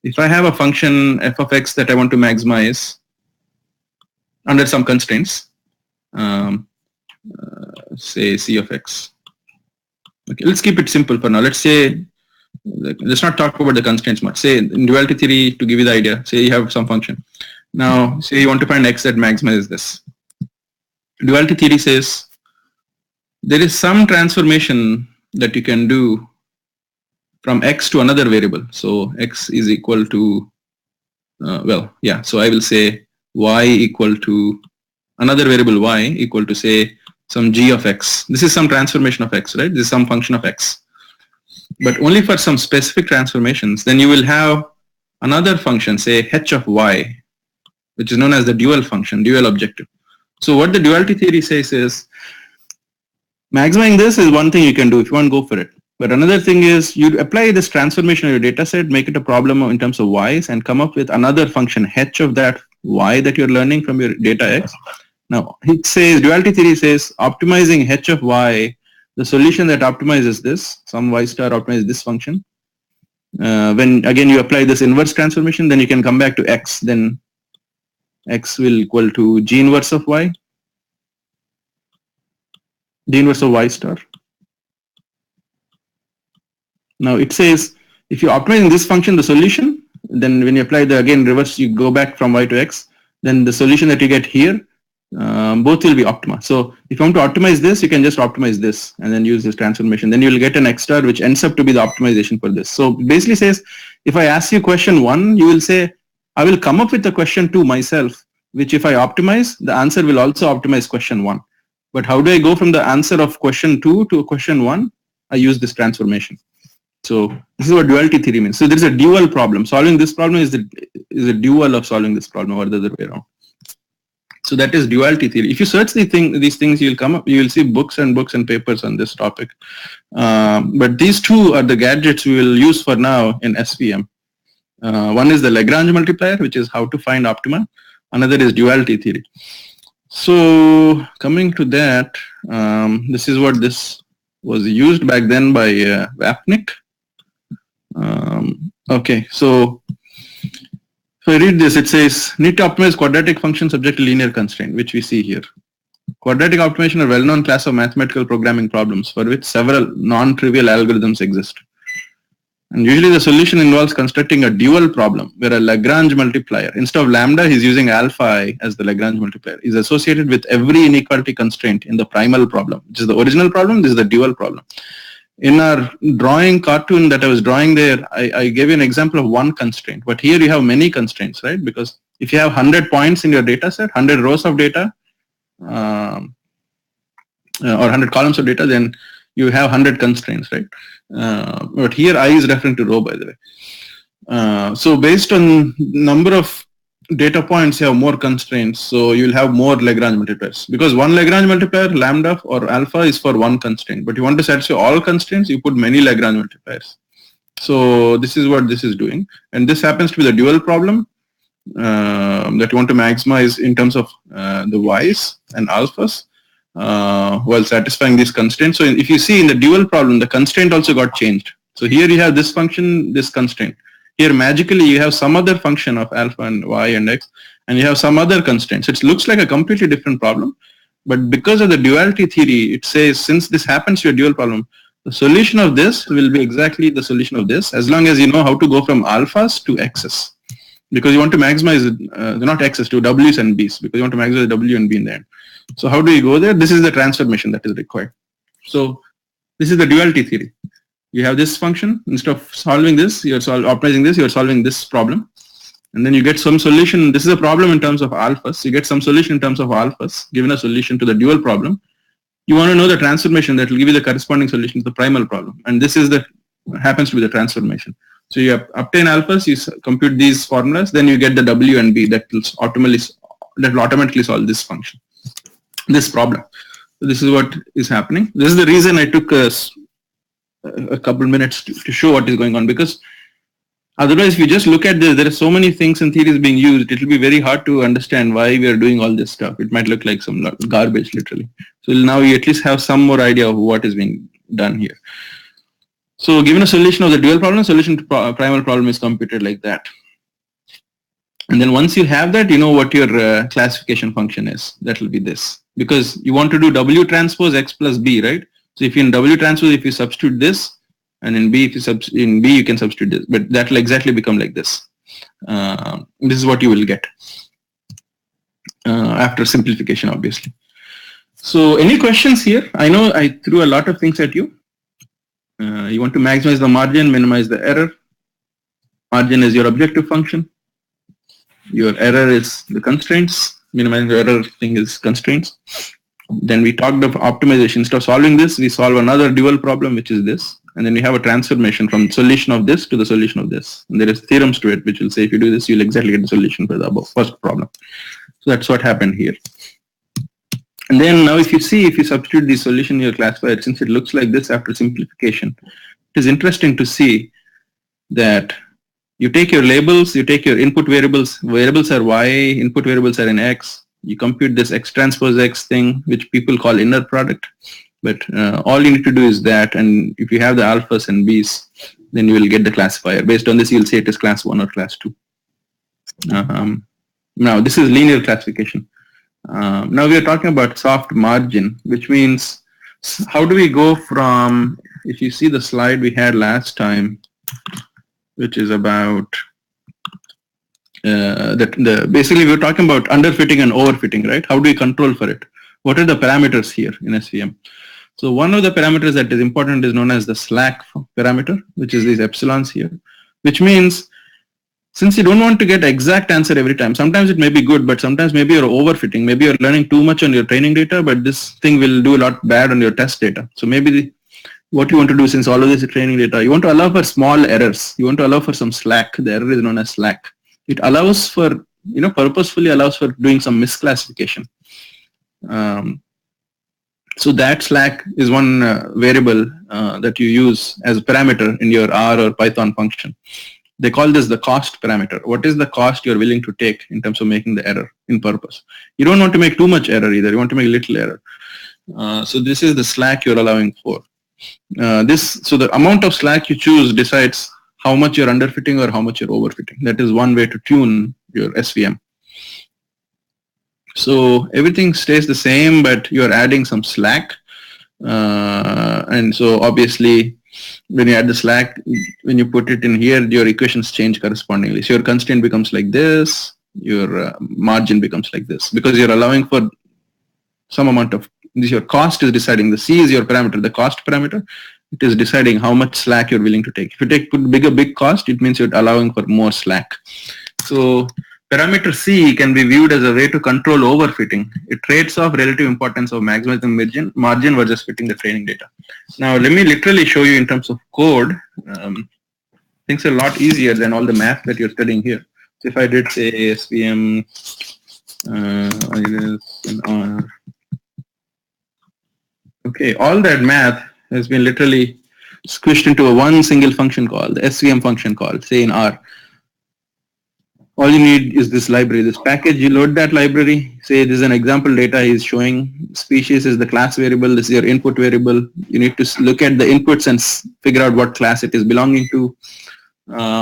if I have a function f of x that I want to maximize under some constraints, say c of x. Okay, let's keep it simple for now. Let's not talk about the constraints much. Say in duality theory, to give you the idea, say you have some function. Now, say you want to find x that maximizes this. Duality theory says there is some transformation that you can do from x to another variable. So x is equal to, so I will say y equal to another variable y equal to say some g of x. This is some transformation of x, right? This is some function of x. But only for some specific transformations, then you will have another function, say h of y, which is known as the dual function, dual objective. So what the duality theory says is, maximizing this is one thing you can do if you want to go for it. But another thing is you apply this transformation on your data set, make it a problem in terms of y's, and come up with another function h of that y that you're learning from your data x. Now, it says, duality theory says, optimizing h of y, the solution that optimizes this, some y star optimizes this function. When, again, you apply this inverse transformation, then you can come back to x. Then x will equal to g inverse of y, g inverse of y star. Now, it says, if you optimize this function, the solution, then when you apply the, again, reverse, you go back from y to x, then the solution that you get here, both will be optima. So if you want to optimize this, you can just optimize this and then use this transformation. Then you will get an x star which ends up to be the optimization for this. So basically says, if I ask you question 1, you will say, I will come up with the question 2 myself, which if I optimize, the answer will also optimize question 1. But how do I go from the answer of question 2 to question 1? I use this transformation. So this is what duality theory means. So there is a dual problem. Solving this problem is a dual of solving this problem, or the other way around. So that is duality theory. If you search these things, you will see books and papers on this topic. But these two are the gadgets we will use for now in SVM. One is the Lagrange multiplier, which is how to find optima. Another is duality theory. So coming to that, this is what this was used back then by Vapnik. Okay, so if I read this, it says, need to optimize quadratic function subject to linear constraint, which we see here. Quadratic optimization are well-known class of mathematical programming problems for which several non-trivial algorithms exist. And usually the solution involves constructing a dual problem where a Lagrange multiplier, instead of lambda, he's using alpha I as the Lagrange multiplier, is associated with every inequality constraint in the primal problem, which is the original problem. This is the dual problem. In our drawing cartoon that I was drawing there, I gave you an example of one constraint, but here you have many constraints, right? Because if you have 100 points in your data set, 100 rows of data, or 100 columns of data, then you have 100 constraints, right? But here I is referring to row, by the way. So based on number of data points, you have more constraints, so you'll have more Lagrange multipliers, because one Lagrange multiplier, lambda or alpha, is for one constraint, but you want to satisfy all constraints, you put many Lagrange multipliers. So this is what this is doing, and this happens to be the dual problem that you want to maximize in terms of the y's and alphas while satisfying these constraints. So if you see in the dual problem, the constraint also got changed. So here you have this function, this constraint. Here magically you have some other function of alpha and y and x, and you have some other constraints. It looks like a completely different problem, but because of the duality theory, it says since this happens to a dual problem, the solution of this will be exactly the solution of this, as long as you know how to go from alphas to x's, because you want to maximize not x's, to w's and b's, because you want to maximize w and b in the end. So how do you go there? This is the transformation that is required. So this is the duality theory. You have this function, instead of solving this, you're optimizing this, you're solving this problem. And then you get some solution. This is a problem in terms of alphas. You get some solution in terms of alphas, given a solution to the dual problem. You want to know the transformation that will give you the corresponding solution to the primal problem. And this is the happens to be the transformation. So you obtain alphas, you compute these formulas, then you get the w and b that will automatically solve this function, this problem. So this is what is happening. This is the reason I took a couple minutes to show what is going on, because otherwise if you just look at this, there are so many things and theories being used, it will be very hard to understand why we are doing all this stuff. It might look like some garbage literally. So now you at least have some more idea of what is being done here. So given a solution of the dual problem, solution to primal problem is computed like that. And then once you have that, you know what your classification function is. That will be this, because you want to do W transpose X plus B, right? So if in W transpose, if you substitute this, and in B, if you in B you can substitute this, but that will exactly become like this. This is what you will get after simplification, obviously. So any questions here? I know I threw a lot of things at you. You want to maximize the margin, minimize the error. Margin is your objective function. Your error is the constraints. Minimizing the error thing is constraints. Then we talked of optimization. Instead of solving this, we solve another dual problem, which is this. And then we have a transformation from solution of this to the solution of this. And there is theorems to it, which will say if you do this, you'll exactly get the solution for the above first problem. So that's what happened here. And then now if you substitute the solution in your classifier, since it looks like this after simplification, it is interesting to see that you take your labels, you take your input variables are y, input variables are in x, you compute this x transpose x thing, which people call inner product. But all you need to do is that, and if you have the alphas and b's, then you will get the classifier. Based on this, you'll say it is class 1 or class 2. Now, this is linear classification. Now we are talking about soft margin, which means how do we go from, if you see the slide we had last time, which is about basically we were talking about underfitting and overfitting, right? How do we control for it? What are the parameters here in SVM? So one of the parameters that is important is known as the slack parameter, which is these epsilons here, which means since you don't want to get exact answer every time, sometimes it may be good, but sometimes maybe you're overfitting, maybe you're learning too much on your training data, but this thing will do a lot bad on your test data. So maybe what you want to do, since all of this is training data, you want to allow for small errors. You want to allow for some slack. The error is known as slack. It allows for, purposefully allows for doing some misclassification. So that slack is one variable that you use as a parameter in your R or Python function. They call this the cost parameter. What is the cost you're willing to take in terms of making the error in purpose? You don't want to make too much error either. You want to make little error. So this is the slack you're allowing for. So the amount of slack you choose decides how much you're underfitting or how much you're overfitting. That is one way to tune your SVM. So everything stays the same, but you're adding some slack. And so obviously, when you add the slack, when you put it in here, your equations change correspondingly. So your constraint becomes like this, your margin becomes like this, because you're allowing for some amount of, your cost is deciding, the C is your parameter, the cost parameter, it is deciding how much slack you're willing to take. If you put big cost, it means you're allowing for more slack. So parameter C can be viewed as a way to control overfitting. It trades off relative importance of maximizing margin versus fitting the training data. Now let me literally show you in terms of code. Things are a lot easier than all the math that you're studying here. So if I did say SVM okay, all that math has been literally squished into one single function call, the SVM function call, say in R. All you need is this library, this package. You load that library, say this is an example data is showing, species is the class variable, this is your input variable. You need to look at the inputs and figure out what class it is belonging to.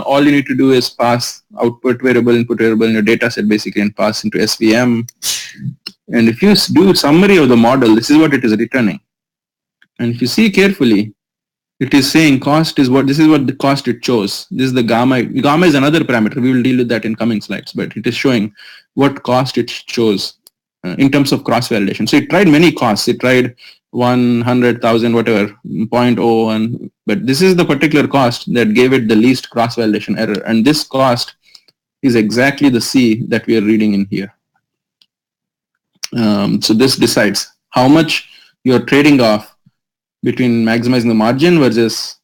All you need to do is pass output variable, input variable in your data set basically and pass into SVM. And if you do summary of the model, this is what it is returning. And if you see carefully, it is saying cost is what, this is what the cost it chose. This is the gamma. Gamma is another parameter. We will deal with that in coming slides, but it is showing what cost it chose in terms of cross-validation. So it tried many costs. It tried 100,000, whatever, 0.01, but this is the particular cost that gave it the least cross-validation error. And this cost is exactly the C that we are reading in here. So this decides how much you're trading off between maximizing the margin versus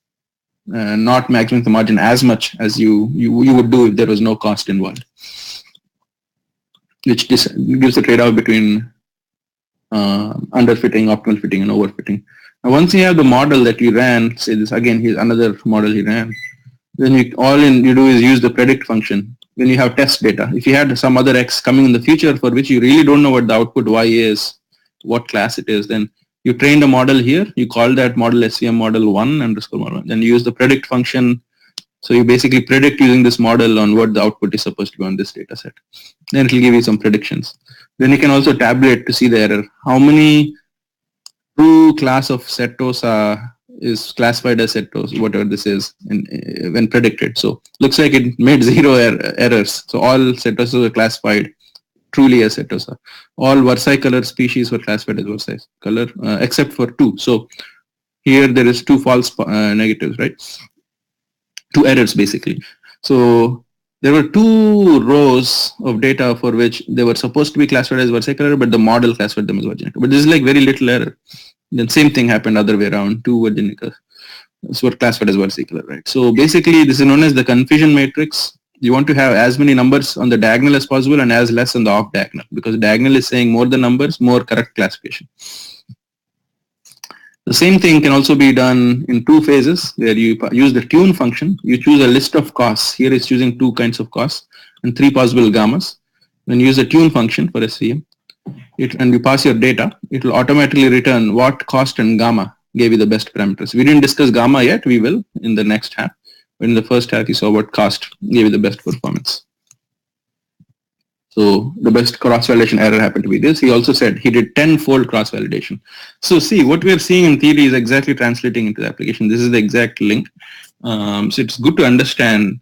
not maximizing the margin as much as you would do if there was no cost involved, which gives the trade-off between underfitting, optimal fitting, and overfitting. Now, once you have the model that you ran, say this again, here's another model he ran, then you do is use the predict function. When you have test data, if you had some other X coming in the future for which you really don't know what the output Y is, what class it is, then you train the model here, you call that model SVM model 1 underscore model 1. Then you use the predict function. So you basically predict using this model on what the output is supposed to be on this data set. Then it will give you some predictions. Then you can also tabulate to see the error. How many true class of setosa is classified as setos, whatever this is, when predicted. So looks like it made 0 errors. So all setosas were classified truly as setosa. All versicolor species were classified as versicolor, except for 2. So here there is 2 false negatives, right? 2 errors basically. So there were 2 rows of data for which they were supposed to be classified as versicolor, but the model classified them as virginica. But this is like very little error. Then same thing happened other way around. 2 virginicas were classified as versicolor, right? So basically this is known as the confusion matrix. You want to have as many numbers on the diagonal as possible and as less on the off diagonal, because diagonal is saying more the numbers, more correct classification. The same thing can also be done in 2 phases where you use the tune function. You choose a list of costs. Here it's choosing 2 kinds of costs and 3 possible gammas. When you use the tune function for SVM, and you pass your data, it will automatically return what cost and gamma gave you the best parameters. We didn't discuss gamma yet. We will in the next half. But in the first half, you saw what cost gave you the best performance. So the best cross-validation error happened to be this. He also said he did 10-fold cross-validation. So see, what we are seeing in theory is exactly translating into the application. This is the exact link. So it's good to understand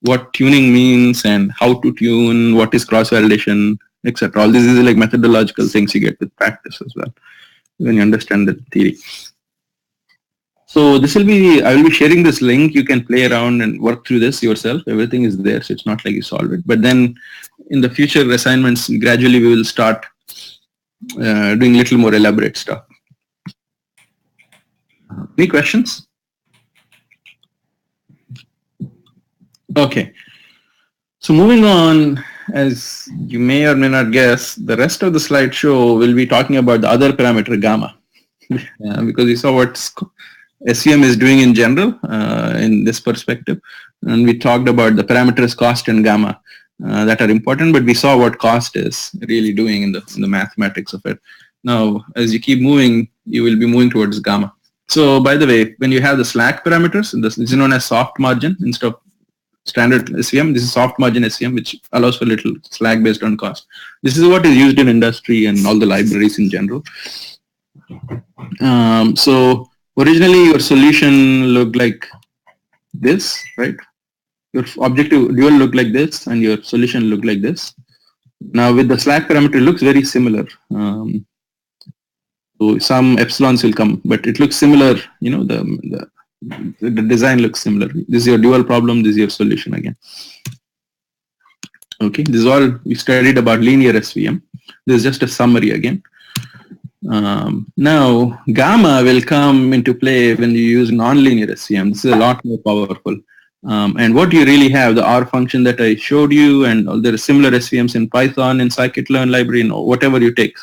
what tuning means and how to tune, what is cross-validation, etc. All this is like methodological things you get with practice as well when you understand the theory. So this will be, I will be sharing this link. You can play around and work through this yourself. Everything is there, so it's not like you solve it. But then in the future assignments, gradually we will start doing little more elaborate stuff. Any questions? Okay. So moving on, as you may or may not guess, the rest of the slideshow will be talking about the other parameter gamma, because we saw what SVM is doing in general in this perspective, and we talked about the parameters cost and gamma that are important, but we saw what cost is really doing in the mathematics of it. Now, as you keep moving, you will be moving towards gamma. So, by the way, when you have the slack parameters, this is known as soft margin instead of standard SVM. This is soft margin SVM, which allows for little slack based on cost. This is what is used in industry and all the libraries in general. So originally your solution looked like this, right? Your objective dual looked like this and your solution looked like this. Now with the slack parameter, it looks very similar. So some epsilons will come, but it looks similar, you know, the design looks similar. This is your dual problem, this is your solution again. Okay, this is all we studied about linear SVM. This is just a summary again. Now, gamma will come into play when you use nonlinear SVM. This is a lot more powerful. And what you really have, the R function that I showed you, and there are similar SVMs in Python, in scikit-learn library, whatever you take,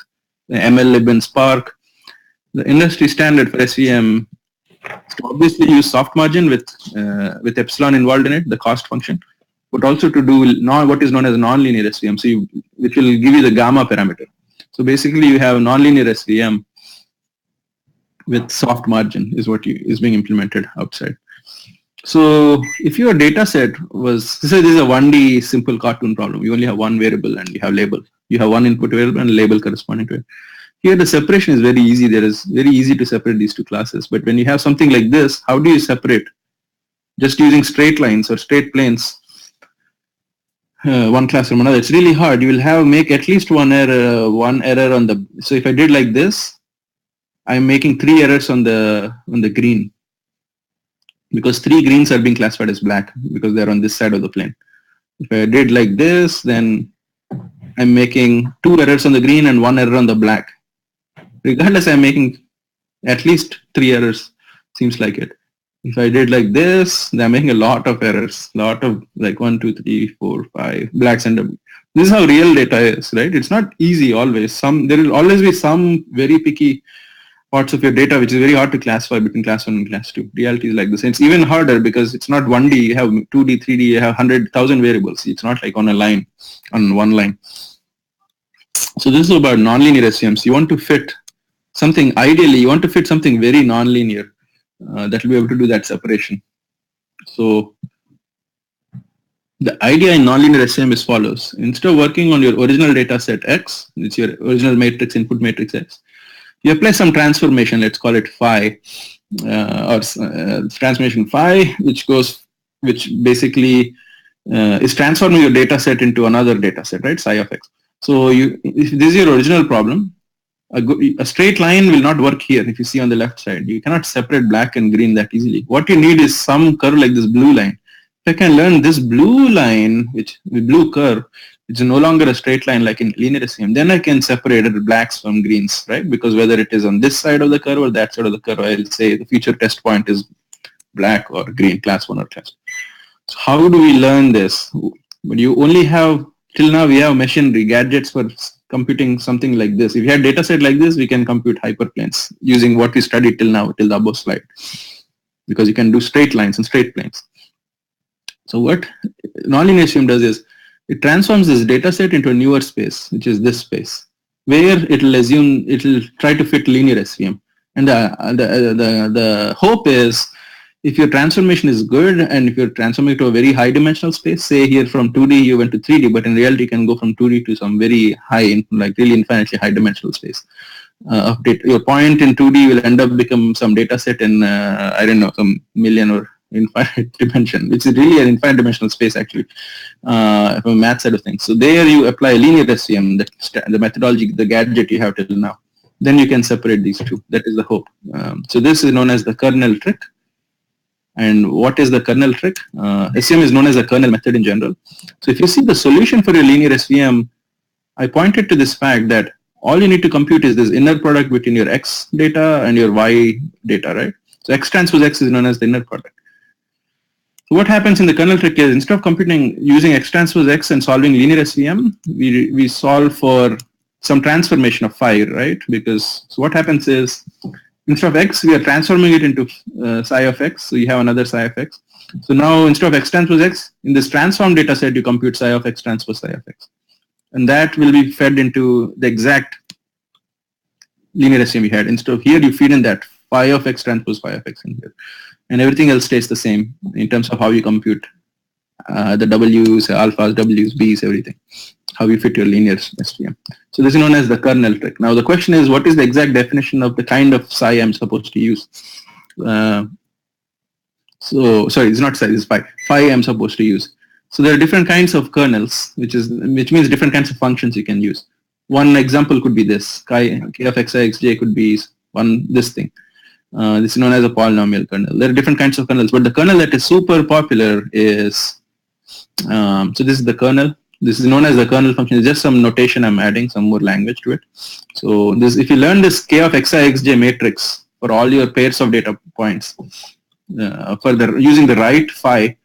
the MLlib and Spark. The industry standard for SVM is to obviously use soft margin with epsilon involved in it, the cost function, but also to do what is known as nonlinear SVM, so which will give you the gamma parameter. So basically, you have nonlinear SVM with soft margin is what is being implemented outside. So if your data set was, this is a 1D simple cartoon problem. You only have one variable and you have label. You have one input variable and label corresponding to it. Here the separation is very easy. There is very easy to separate these two classes. But when you have something like this, how do you separate? Just using straight lines or straight planes, one class from another. It's really hard. You will make at least one error on the, so if I did like this, I'm making 3 errors on the green, because 3 greens are being classified as black because they're on this side of the plane. If I did like this, then I'm making 2 errors on the green and 1 error on the black. Regardless, I'm making at least 3 errors, seems like it. If I did like this, then I'm making a lot of errors, lot of like 1, 2, 3, 4, 5 blacks and this is how real data is, right? It's not easy always. There will always be some very picky parts of your data which is very hard to classify between class 1 and class 2. Reality is like this. And it's even harder because it's not 1D, you have 2D, 3D, you have 100,000 variables. It's not like on a line, on one line. So this is about nonlinear SVMs. You want to fit something, ideally, you want to fit something very nonlinear that will be able to do that separation. So the idea in nonlinear SVM is follows. Instead of working on your original data set X, it's your original matrix, input matrix X, you apply some transformation, let's call it phi, transformation phi, which basically is transforming your data set into another data set, right, psi of X. So if this is your original problem, a straight line will not work here. If you see on the left side, you cannot separate black and green that easily. What you need is some curve like this blue line. If I can learn this blue line, the blue curve, it's no longer a straight line like in linear SVM, then I can separate blacks from greens, right? Because whether it is on this side of the curve or that side of the curve, I'll say the future test point is black or green, class 1 or class 2. So how do we learn this? But you only have, till now we have machinery, gadgets for computing something like this. If you had data set like this, we can compute hyperplanes using what we studied till now, till the above slide, because you can do straight lines and straight planes. So what nonlinear SVM does is it transforms this data set into a newer space, which is this space, where it'll try to fit linear SVM. And the hope is, if your transformation is good and if you're transforming to a very high dimensional space, say here from 2D you went to 3D, but in reality you can go from 2D to some very high, like really infinitely high dimensional space of data. Your point in 2D will end up become some data set in, I don't know, some million or infinite dimension, which is really an infinite dimensional space actually, from a math side of things. So there you apply linear SVM, the methodology, the gadget you have till now. Then you can separate these two. That is the hope. So this is known as the kernel trick. And what is the kernel trick? SVM is known as a kernel method in general. So if you see the solution for your linear SVM, I pointed to this fact that all you need to compute is this inner product between your X data and your Y data, right? So X transpose X is known as the inner product. So what happens in the kernel trick is, instead of computing using X transpose X and solving linear SVM, we solve for some transformation of phi, right? Because so what happens is, instead of X, we are transforming it into psi of X. So you have another psi of X. So now instead of X transpose X, in this transform data set, you compute psi of X transpose psi of X. And that will be fed into the exact linear SVM we had. Instead of here, you feed in that phi of X transpose phi of X in here. And everything else stays the same in terms of how you compute the W's, alphas, W's, B's, everything. How you fit your linear SVM. So this is known as the kernel trick. Now the question is, what is the exact definition of the kind of psi I'm supposed to use? So sorry, it's not psi, it's phi. Phi I'm supposed to use. So there are different kinds of kernels, which means different kinds of functions you can use. One example could be this. K of xi xj could be this thing. This is known as a polynomial kernel. There are different kinds of kernels, but the kernel that is super popular is, so this is the kernel. This is known as the kernel function. It's just some notation I'm adding, some more language to it. So this, if you learn this k of xi xj matrix for all your pairs of data points, using the right phi,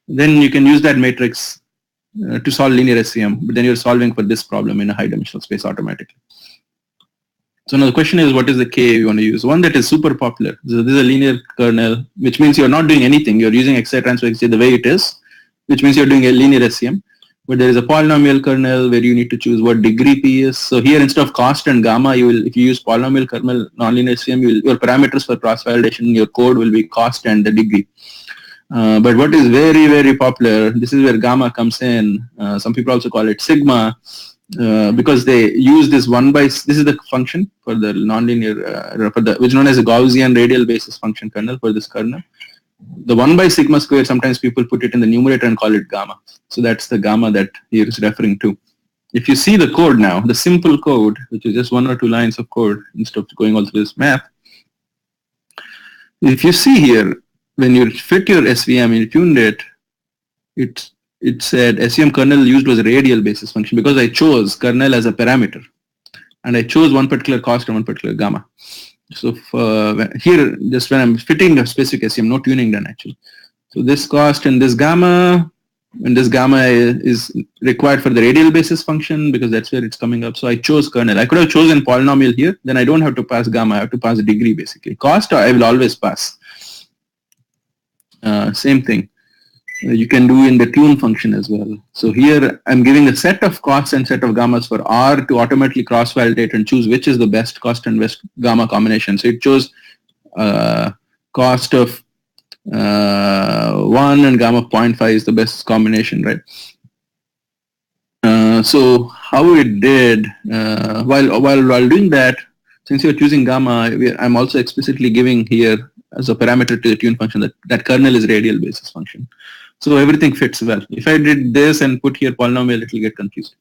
then you can use that matrix to solve linear SVM, but then you're solving for this problem in a high dimensional space automatically. So now the question is, what is the K you want to use? One that is super popular. So this is a linear kernel, which means you're not doing anything. You're using xi transpose xj the way it is, which means you're doing a linear SVM. But there is a polynomial kernel where you need to choose what degree P is. So here, instead of cost and gamma, you will, if you use polynomial kernel nonlinear SVM, your parameters for cross validation in your code will be cost and the degree. But what is very, very popular, this is where gamma comes in. Some people also call it sigma, because they use this this is the function for the nonlinear, which is known as a Gaussian radial basis function kernel for this kernel. The 1 by sigma squared, sometimes people put it in the numerator and call it gamma. So that's the gamma that here is referring to. If you see the code now, the simple code, which is just 1 or 2 lines of code instead of going all through this math, if you see here, when you fit your SVM and you tuned it, it said SVM kernel used was a radial basis function because I chose kernel as a parameter. And I chose one particular cost and one particular gamma. So here, just when I'm fitting a specific SVM, no tuning done actually. So this cost and this gamma is required for the radial basis function because that's where it's coming up. So I chose kernel. I could have chosen polynomial here. Then I don't have to pass gamma. I have to pass a degree basically. Cost I will always pass. Same thing. You can do in the tune function as well. So here I'm giving a set of costs and set of gammas for R to automatically cross-validate and choose which is the best cost and best gamma combination. So it chose cost of 1 and gamma of 0.5 is the best combination, right? So how it did, while doing that, since you're choosing gamma, I'm also explicitly giving here as a parameter to the tune function that kernel is radial basis function. So everything fits well. If I did this and put here polynomial, it will get confused.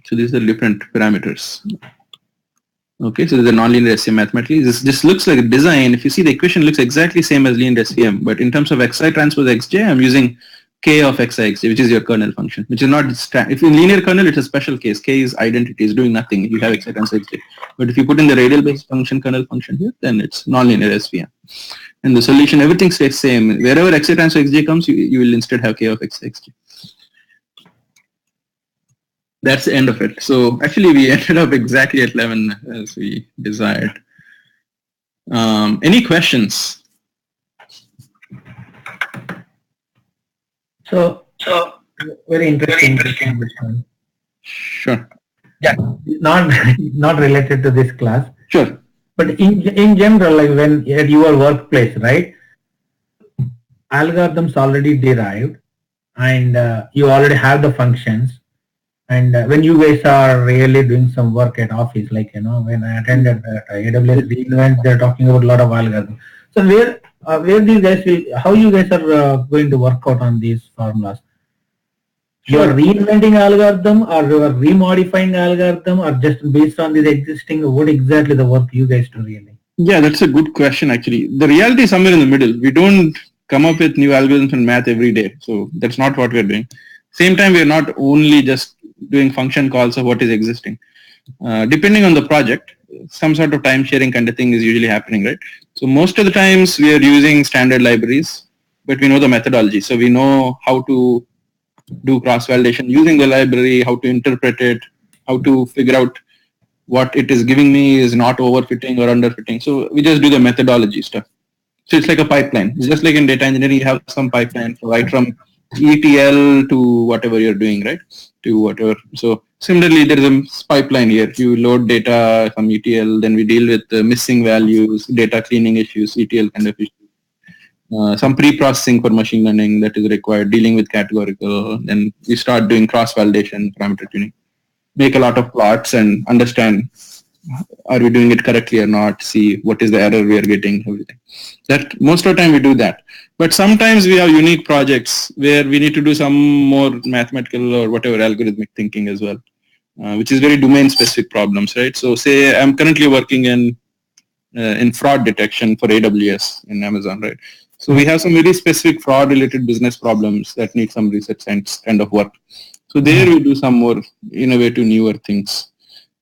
So these are different parameters. Okay, so this is a nonlinear SVM mathematically. This looks like a design. If you see, the equation looks exactly same as linear SVM, but in terms of xi transpose xj, I'm using k of xi xj, which is your kernel function, which is not, if in linear kernel, it's a special case. K is identity, is doing nothing. You have xi transpose xj. But if you put in the radial based function kernel function here, then it's nonlinear SVM. And the solution, everything stays same. Wherever xi transpose xj comes, you will instead have k of xi xj. That's the end of it. So actually, we ended up exactly at 11 as we desired. Any questions? So very interesting. Sure. Yeah, not related to this class. Sure. But in general, like when at your workplace, right? Algorithms already derived, and you already have the functions. And when you guys are really doing some work at office, like when I attended AWS reInvent, they're talking about a lot of algorithms. So where do you guys, how you guys are going to work out on these formulas? You are reinventing algorithm, or you are remodifying algorithm, or just based on this existing? What exactly the work you guys do really? Yeah, that's a good question actually. The reality is somewhere in the middle. We don't come up with new algorithms in math every day. So that's not what we're doing. Same time, we're not only just doing function calls of what is existing. Depending on the project, some sort of time sharing kind of thing is usually happening, right? So most of the times we are using standard libraries, but we know the methodology. So we know how to do cross-validation using the library, how to interpret it, how to figure out what it is giving me is not overfitting or underfitting. So we just do the methodology stuff. So it's like a pipeline. It's just like in data engineering, you have some pipeline, right from ETL to whatever you're doing, right? To whatever. So similarly, there is a pipeline here. You load data from ETL, then we deal with the missing values, data cleaning issues, ETL kind of issues. Some pre-processing for machine learning that is required, dealing with categorical. Then we start doing cross-validation, parameter tuning. Make a lot of plots and understand, are we doing it correctly or not? See what is the error we are getting, everything. That most of the time we do that. But sometimes we have unique projects where we need to do some more mathematical or whatever algorithmic thinking as well, which is very domain-specific problems, right? So say I'm currently working in fraud detection for AWS in Amazon, right? So we have some very specific fraud-related business problems that need some research science kind of work. So there we do some more innovative, newer things.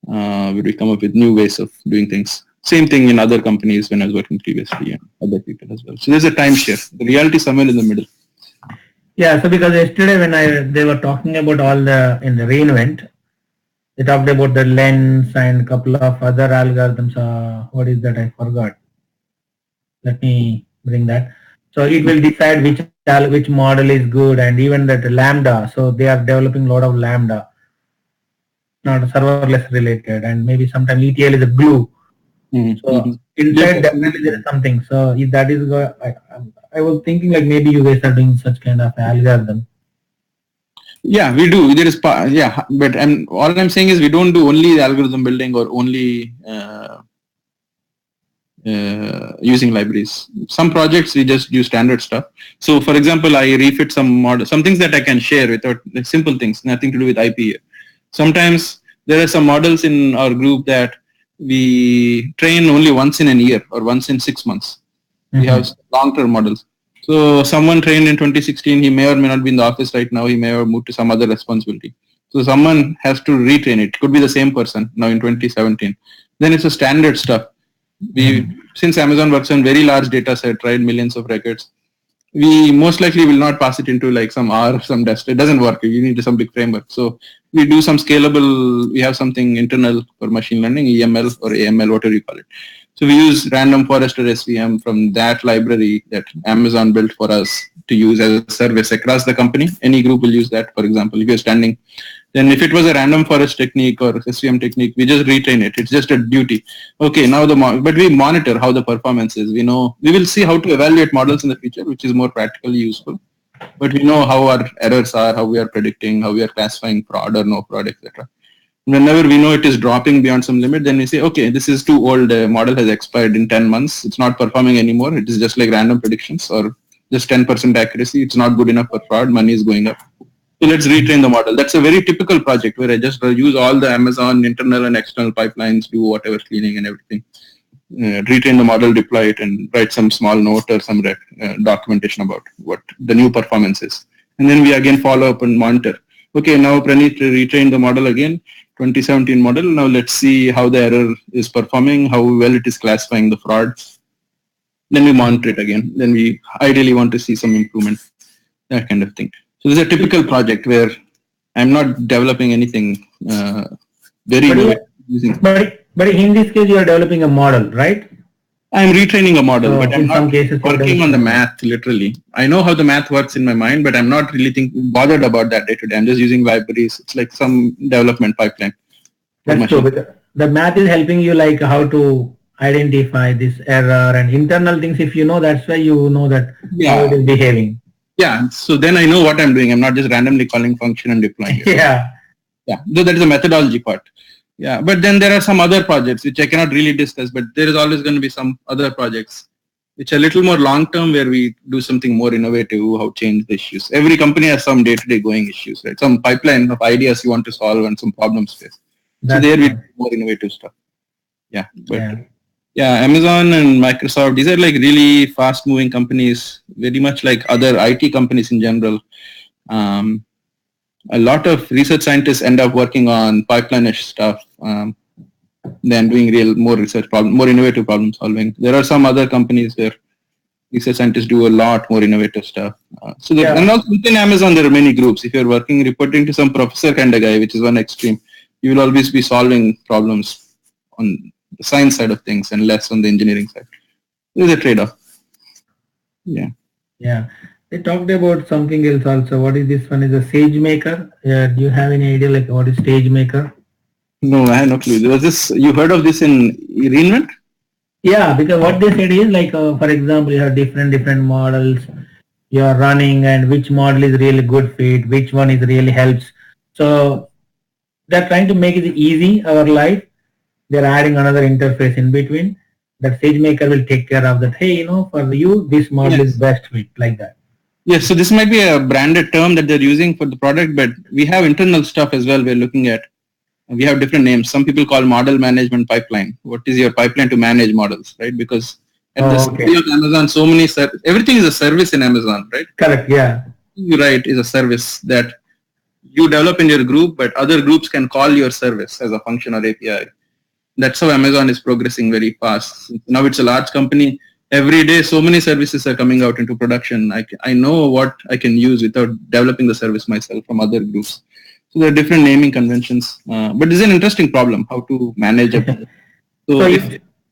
Where we come up with new ways of doing things. Same thing in other companies when I was working previously and other people as well. So there's a timeshare. The reality is somewhere in the middle. Yeah, so because yesterday when they were talking about all in the reInvent, they talked about the lens and a couple of other algorithms. What is that? I forgot. Let me bring that. So it will decide which model is good, and even that lambda. So they are developing a lot of lambda, not serverless related, and maybe sometimes ETL is a glue. So inside definitely there is something. So if that is, I was thinking like maybe you guys are doing such kind of algorithm. Yeah, we do. There is, yeah, but all I'm saying is we don't do only algorithm building or only using libraries. Some projects we just use standard stuff. So for example, I refit some model, some things that I can share without like simple things, nothing to do with IP. Sometimes there are some models in our group that we train only once in a year or once in 6 months. We have long-term models. So someone trained in 2016, he may or may not be in the office right now, he may have moved to some other responsibility. So someone has to retrain it. It could be the same person now in 2017. Then it's a standard stuff. Since Amazon works on very large data set, right, millions of records, we most likely will not pass it into like some R or some dust. It doesn't work. You need some big framework. So we do some scalable, we have something internal for machine learning, EML or AML, whatever you call it. So we use random forest or SVM from that library that Amazon built for us to use as a service across the company. Any group will use that. For example, if you're standing, then if it was a random forest technique or SVM technique, we just retrain it. It's just a duty. Okay, now but we monitor how the performance is. We know, we will see how to evaluate models in the future, which is more practically useful. But we know how our errors are, how we are predicting, how we are classifying fraud or no fraud, etc. Whenever we know it is dropping beyond some limit, then we say, okay, this is too old. The model has expired in 10 months. It's not performing anymore. It is just like random predictions or just 10% accuracy. It's not good enough for fraud. Money is going up. So let's retrain the model. That's a very typical project where I just use all the Amazon internal and external pipelines, do whatever cleaning and everything. Retrain the model, deploy it, and write some small note or some documentation about what the new performance is. And then we again follow up and monitor. Okay, now Praneeth retrained the model again, 2017 model. Now let's see how the error is performing, how well it is classifying the fraud. Then we monitor it again. Then we ideally want to see some improvement, that kind of thing. So this is a typical project where I'm not developing anything very using. But in this case, you are developing a model, right? I'm retraining a model, but I'm not working on the math, literally. I know how the math works in my mind, but I'm not really bothered about that day to day. I'm just using libraries. It's like some development pipeline. That's true. But the math is helping you like how to identify this error and internal things. If you know, that's why you know that how it is behaving. Yeah. So then I know what I'm doing. I'm not just randomly calling function and deploying it. Yeah. So that is the methodology part. Yeah, but then there are some other projects which I cannot really discuss, but there is always going to be some other projects which are a little more long-term where we do something more innovative, how change the issues. Every company has some day-to-day going issues, right? Some pipeline of ideas you want to solve and some problems face. So there we do more innovative stuff. Yeah, but Amazon and Microsoft, these are like really fast-moving companies, very much like other IT companies in general. A lot of research scientists end up working on pipeline-ish stuff than doing more research problem, more innovative problem solving. There are some other companies where research scientists do a lot more innovative stuff. And also within Amazon, there are many groups. If you're reporting to some professor kind of guy, which is one extreme, you will always be solving problems on the science side of things and less on the engineering side. There's a trade-off. Yeah. Yeah. They talked about something else also. What is this one? Is a SageMaker. Do you have any idea like what is SageMaker? No, I have no clue. You heard of this in reInvent? Yeah, because what they said is like, for example, you have different models you are running and which model is really good fit, which one is really helps. So they're trying to make it easy, our life. They're adding another interface in between. That SageMaker will take care of that. Hey, for you, this model is best fit, like that. Yes, so this might be a branded term that they're using for the product, but we have internal stuff as well we're looking at. We have different names. Some people call model management pipeline. What is your pipeline to manage models, right? Because At the study of Amazon, so many everything is a service in Amazon, right? Correct. Yeah. You write is a service that you develop in your group, but other groups can call your service as a function or API. That's how Amazon is progressing very fast. Now it's a large company. Every day, so many services are coming out into production. I know what I can use without developing the service myself from other groups. So there are different naming conventions. But this is an interesting problem, how to manage it. So if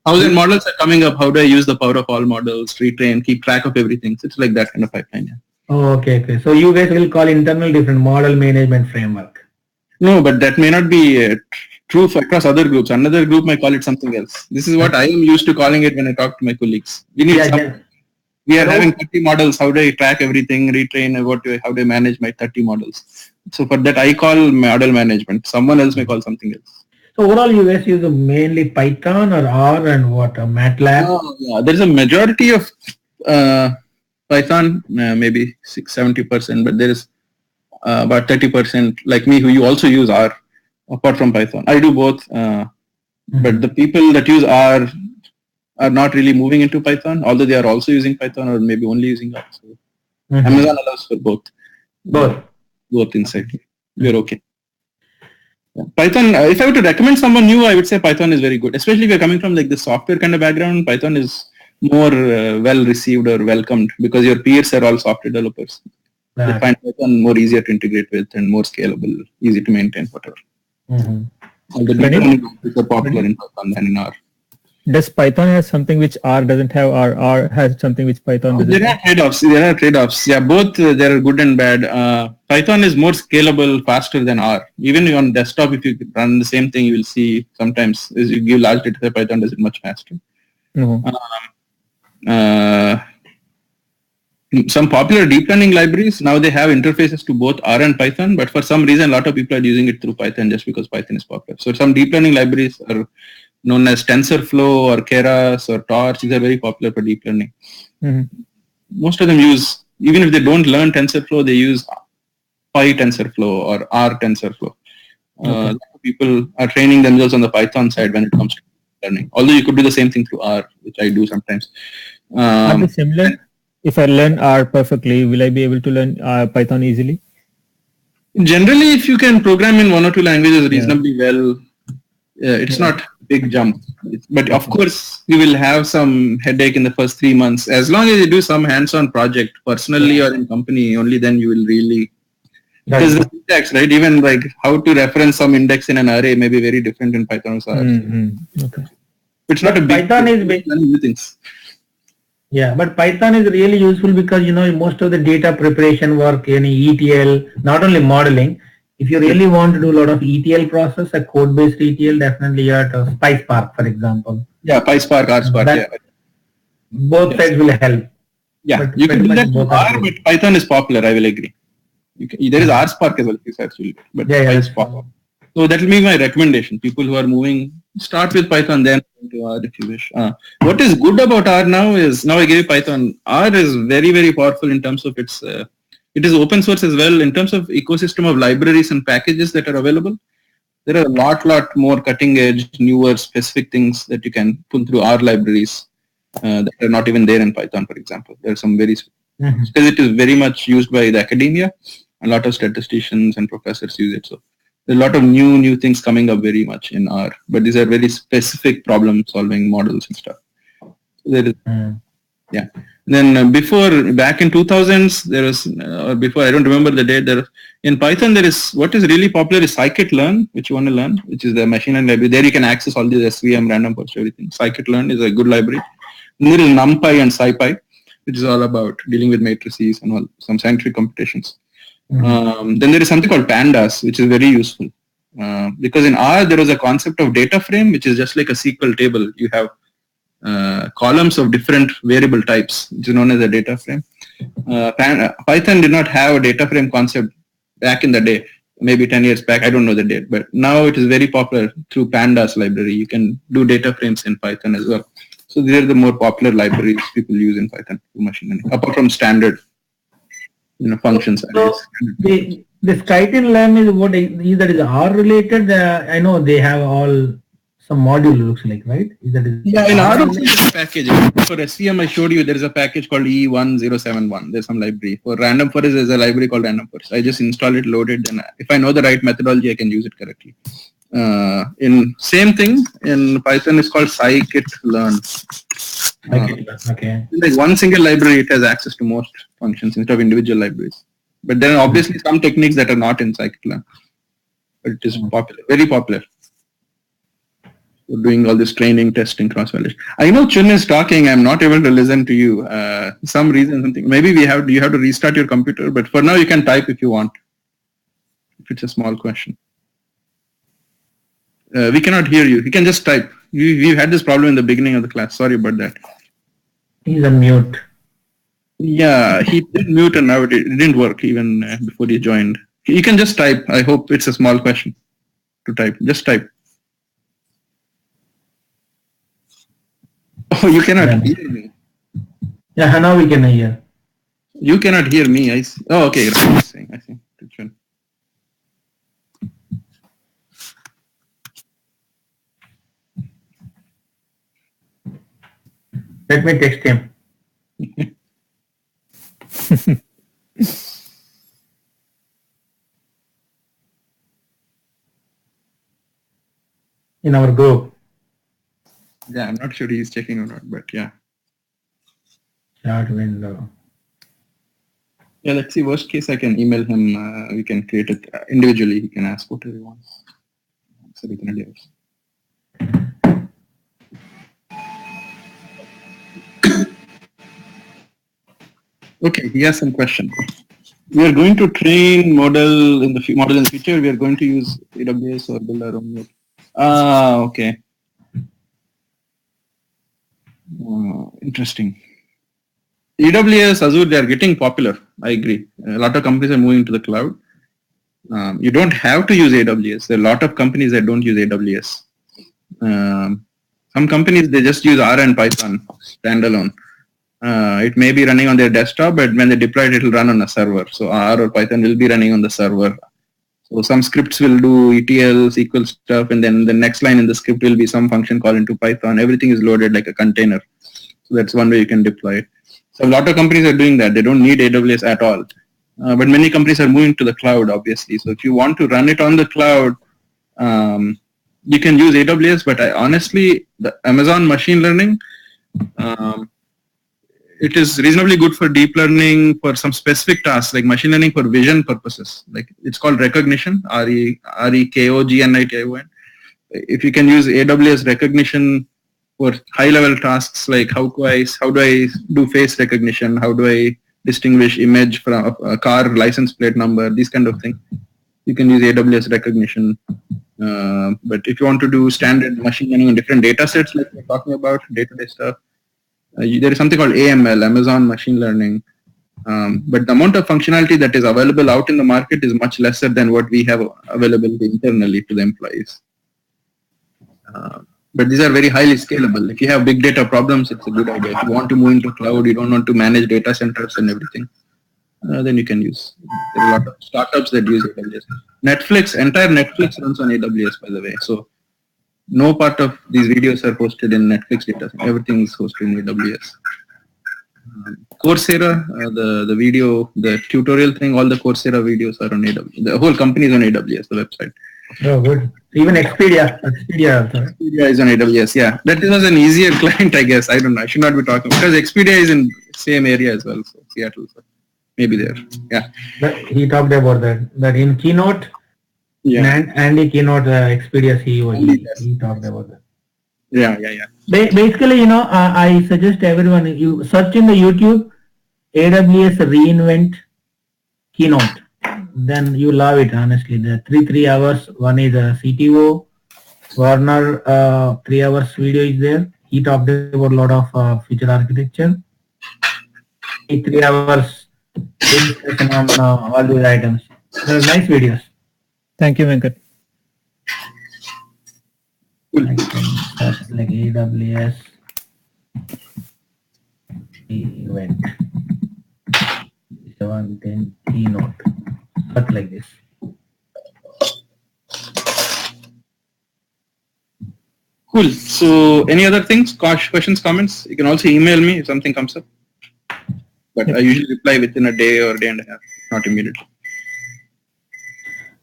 1,000 models are coming up, how do I use the power of all models, retrain, keep track of everything? So it's like that kind of pipeline. Yeah. Oh, okay. So you guys will call internal different model management framework. No, but that may not be true across other groups. Another group might call it something else. This is what I am used to calling it when I talk to my colleagues. We need we are having 30 models. How do I track everything, retrain, how do I manage my 30 models? So for that, I call model management. Someone else may call something else. So overall, you guys use mainly Python or R and what? MATLAB? Yeah, there's a majority of Python, maybe 70%, but there is about 30% like me who you also use R apart from Python. I do both, but the people that use R are not really moving into Python, although they are also using Python or maybe only using R. So Amazon allows for both. Both inside. We're okay. Yeah. Python, if I were to recommend someone new, I would say Python is very good, especially if you're coming from like the software kind of background. Python is more well received or welcomed because your peers are all software developers. They find Python more easier to integrate with and more scalable, easy to maintain, whatever. All the deep learning is popular in Python than in R. Does Python have something which R doesn't have, or R has something which Python doesn't have? There are trade-offs. Yeah, both there are good and bad. Python is more scalable, faster than R. Even on desktop, if you run the same thing, you will see sometimes as you give large data, Python does it much faster. Some popular deep learning libraries, now they have interfaces to both R and Python, but for some reason, a lot of people are using it through Python just because Python is popular. So some deep learning libraries are known as TensorFlow or Keras or Torch. These are very popular for deep learning. Most of them use, even if they don't learn TensorFlow, they use PyTensorFlow or R TensorFlow. People are training themselves on the Python side when it comes to learning. Although you could do the same thing through R, which I do sometimes. Are they similar? If I learn R perfectly, will I be able to learn Python easily? Generally, if you can program in one or two languages reasonably well, it's not a big jump. But of course, you will have some headache in the first 3 months. As long as you do some hands-on project, personally or in company, only then you will really... Because the syntax, right? Even like how to reference some index in an array may be very different in Python or R. Okay. It's not a big... Python is new things. Yeah, but Python is really useful because, you know, most of the data preparation work, any ETL, not only modeling. If you really want to do a lot of ETL process, a code-based ETL, definitely you have to PySpark, for example. Yeah, PySpark, RSpark, Both sides will help. Yeah, but you can do that with R, but Python is popular, I will agree. There is RSpark as well, actually, but PySpark. So that will be my recommendation. People who are moving, start with Python, then to R if you wish. What is good about R now is, now I gave you Python. R is very, very powerful in terms of its, it is open source as well. In terms of ecosystem of libraries and packages that are available, there are a lot more cutting edge, newer, specific things that you can pull through R libraries that are not even there in Python, for example. There are some very, because it is very much used by the academia. A lot of statisticians and professors use it. So there are a lot of new things coming up very much in R, but these are very specific problem solving models and stuff. So there is, yeah. Then back in 2000s, there was, or before, I don't remember the date, in Python there is, what is really popular is scikit-learn, which you want to learn, which is the machine learning library. There you can access all these SVM random forest everything. Scikit-learn is a good library. And there is NumPy and SciPy, which is all about dealing with matrices and all, some scientific computations. Then there is something called pandas, which is very useful. Because in R, there was a concept of data frame, which is just like a SQL table. You have columns of different variable types, which is known as a data frame. Python did not have a data frame concept back in the day, maybe 10 years back, I don't know the date, but now it is very popular through pandas library. You can do data frames in Python as well. So these are the more popular libraries people use in Python for machine learning, apart from standard functions. So the scikit-learn is what, either is R related, I know they have all some module looks like, right? Is that Yeah, in ROC there's a package. For SVM, I showed you there is a package called E1071. There's some library. For random forest, there's a library called random forest. I just install it, load it, and if I know the right methodology, I can use it correctly. In same thing in Python is called scikit-learn. Okay. Like one single library, it has access to most functions instead of individual libraries. But there are obviously some techniques that are not in scikit-learn. But it is popular, very popular. We're doing all this training, testing, cross-validation. I know Chun is talking. I'm not able to listen to you. Some reason, something. Maybe you have to restart your computer. But for now, you can type if you want. If it's a small question. We cannot hear you. You can just type. We've had this problem in the beginning of the class. Sorry about that. He's on mute. Yeah, he did mute and now it didn't work even before he joined. You can just type. I hope it's a small question to type. Just type. Oh, you cannot hear me. Yeah, now we can hear. You cannot hear me. I see. Oh, okay. I see. Let me text him. In our group. Yeah, I'm not sure he's checking or not, but yeah. Chat window. Yeah, let's see. Worst case, I can email him. We can create it individually. He can ask whatever he wants. So we can do it. Okay, he has some question. We are going to train model in the future. We are going to use AWS or build our own. Okay. Interesting. AWS, Azure, they are getting popular. I agree. A lot of companies are moving to the cloud. You don't have to use AWS. There are a lot of companies that don't use AWS. Some companies, they just use R and Python standalone. It may be running on their desktop, but when they deploy it, it will run on a server. So R or Python will be running on the server. So some scripts will do ETL, SQL stuff, and then the next line in the script will be some function called into Python. Everything is loaded like a container. So that's one way you can deploy it. So a lot of companies are doing that. They don't need AWS at all. But many companies are moving to the cloud, obviously. So if you want to run it on the cloud, you can use AWS, but honestly, the Amazon machine learning, it is reasonably good for deep learning for some specific tasks, like machine learning for vision purposes. Like it's called recognition, RECOGNITION. If you can use AWS recognition for high-level tasks like how do I do face recognition, how do I distinguish image from a car license plate number, these kind of things, you can use AWS recognition. But if you want to do standard machine learning on different data sets, like we're talking about, day-to-day stuff, there is something called AML, Amazon Machine Learning. But the amount of functionality that is available out in the market is much lesser than what we have available internally to the employees. But these are very highly scalable. If you have big data problems, it's a good idea. If you want to move into cloud, you don't want to manage data centers and everything, then you can use. There are a lot of startups that use AWS. Entire Netflix runs on AWS, by the way. So no part of these videos are hosted in Netflix data. Everything is hosted in AWS. Coursera, the video, the tutorial thing, all the Coursera videos are on AWS. The whole company is on AWS, the website. Oh, good. Even Expedia is on AWS, yeah. That was an easier client, I guess. I don't know. I should not be talking because Expedia is in same area as well, so Seattle. So maybe there. Yeah. But he talked about that. That in Keynote, Andy Keynote, Expedia CEO, he talked about that. Yeah. Basically, I suggest everyone, you search in the YouTube, AWS reInvent Keynote. Then you love it, honestly. The 3 hours, one is a CTO, Warner, 3 hours video is there. He talked about a lot of future architecture. 3 hours discussion on all these items. They're nice videos. Thank you, Venkat. That's like AWS event 17 Keynote. But like this. Cool. So any other things, questions, comments? You can also email me if something comes up. But I usually reply within a day or a day and a half, not immediately.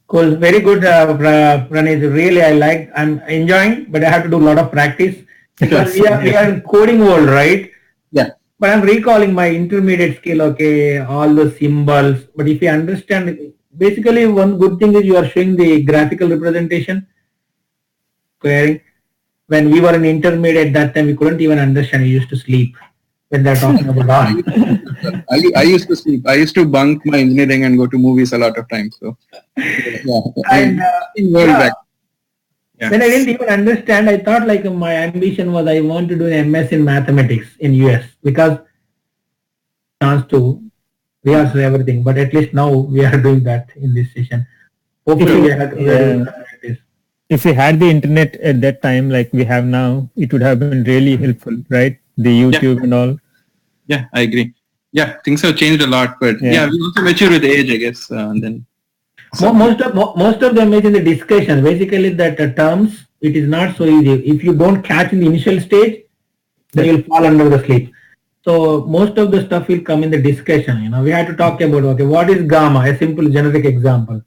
Cool. Very good, Pranesh. Really, I'm enjoying, but I have to do a lot of practice because we are in coding world, right? Yeah. But I'm recalling my intermediate skill, okay, all the symbols. But if you understand, basically one good thing is you are showing the graphical representation. Querying. When we were in intermediate that time, we couldn't even understand. We used to sleep when they're talking about art. I used to sleep. I used to bunk my engineering and go to movies a lot of times. So, And, back. Yeah. When I didn't even understand, I thought like my ambition was I want to do an MS in mathematics in US because chance to rehearse everything. But at least now we are doing that in this session. Hopefully we are doing practice. If we had the internet at that time like we have now, it would have been really helpful, right? The YouTube and all. Yeah, I agree. Yeah, things have changed a lot, but we also mature with age, I guess. And then most of them is in the discussion. Basically, that terms it is not so easy. If you don't catch in the initial stage, then you'll fall under the sleep. So most of the stuff will come in the discussion. You know, we had to talk about what is gamma, a simple generic example.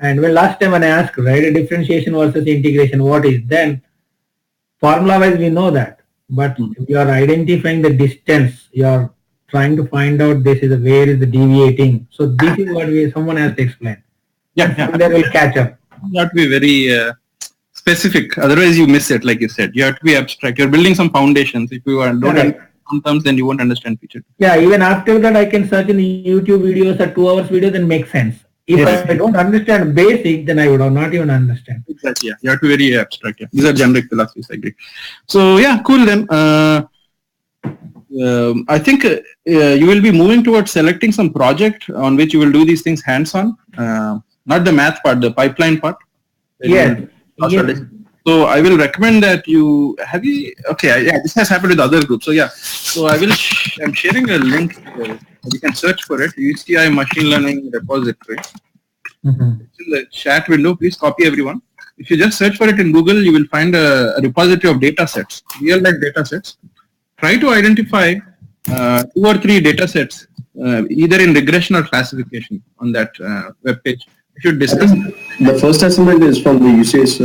And well, last time when I asked, right, a differentiation versus integration, what is then? Formula-wise, we know that, but you are identifying the distance. You are trying to find out where is the deviating. So this is what someone has to explain. Yeah. And then we'll catch up. You have to be very specific. Otherwise, you miss it. Like you said, you have to be abstract. You're building some foundations. If you don't understand some terms, then you won't understand feature. Yeah. Even after that, I can search in the YouTube videos or 2 hours videos and make sense. If I don't understand basic, then I would not even understand. Exactly. Yeah. You have to be very abstract. Yeah. These are generic philosophies. I agree. So yeah, cool then. I think you will be moving towards selecting some project on which you will do these things hands-on. Not the math part, the pipeline part. Yes. So I will recommend that this has happened with other groups. So yeah, so I'm sharing a link. You can search for it. UCI Machine Learning Repository. It's in the chat window. Please copy everyone. If you just search for it in Google, you will find a repository of data sets, real-life data sets. Try to identify 2 or 3 data sets, either in regression or classification on that web page. We should discuss. The first assignment is from the UCS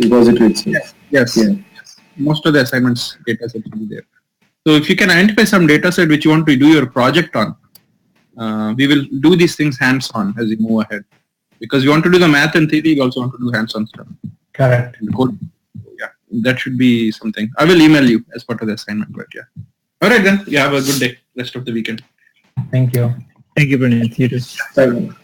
repository itself. Yes. Most of the assignments data sets will be there. So if you can identify some data set which you want to do your project on, we will do these things hands-on as we move ahead. Because you want to do the math and theory, you also want to do hands-on stuff. Correct. Code. Yeah, that should be something. I will email you as part of the assignment, but yeah. All right then, you have a good day, rest of the weekend. Thank you. Thank you, Pranesh. You too. Thank you.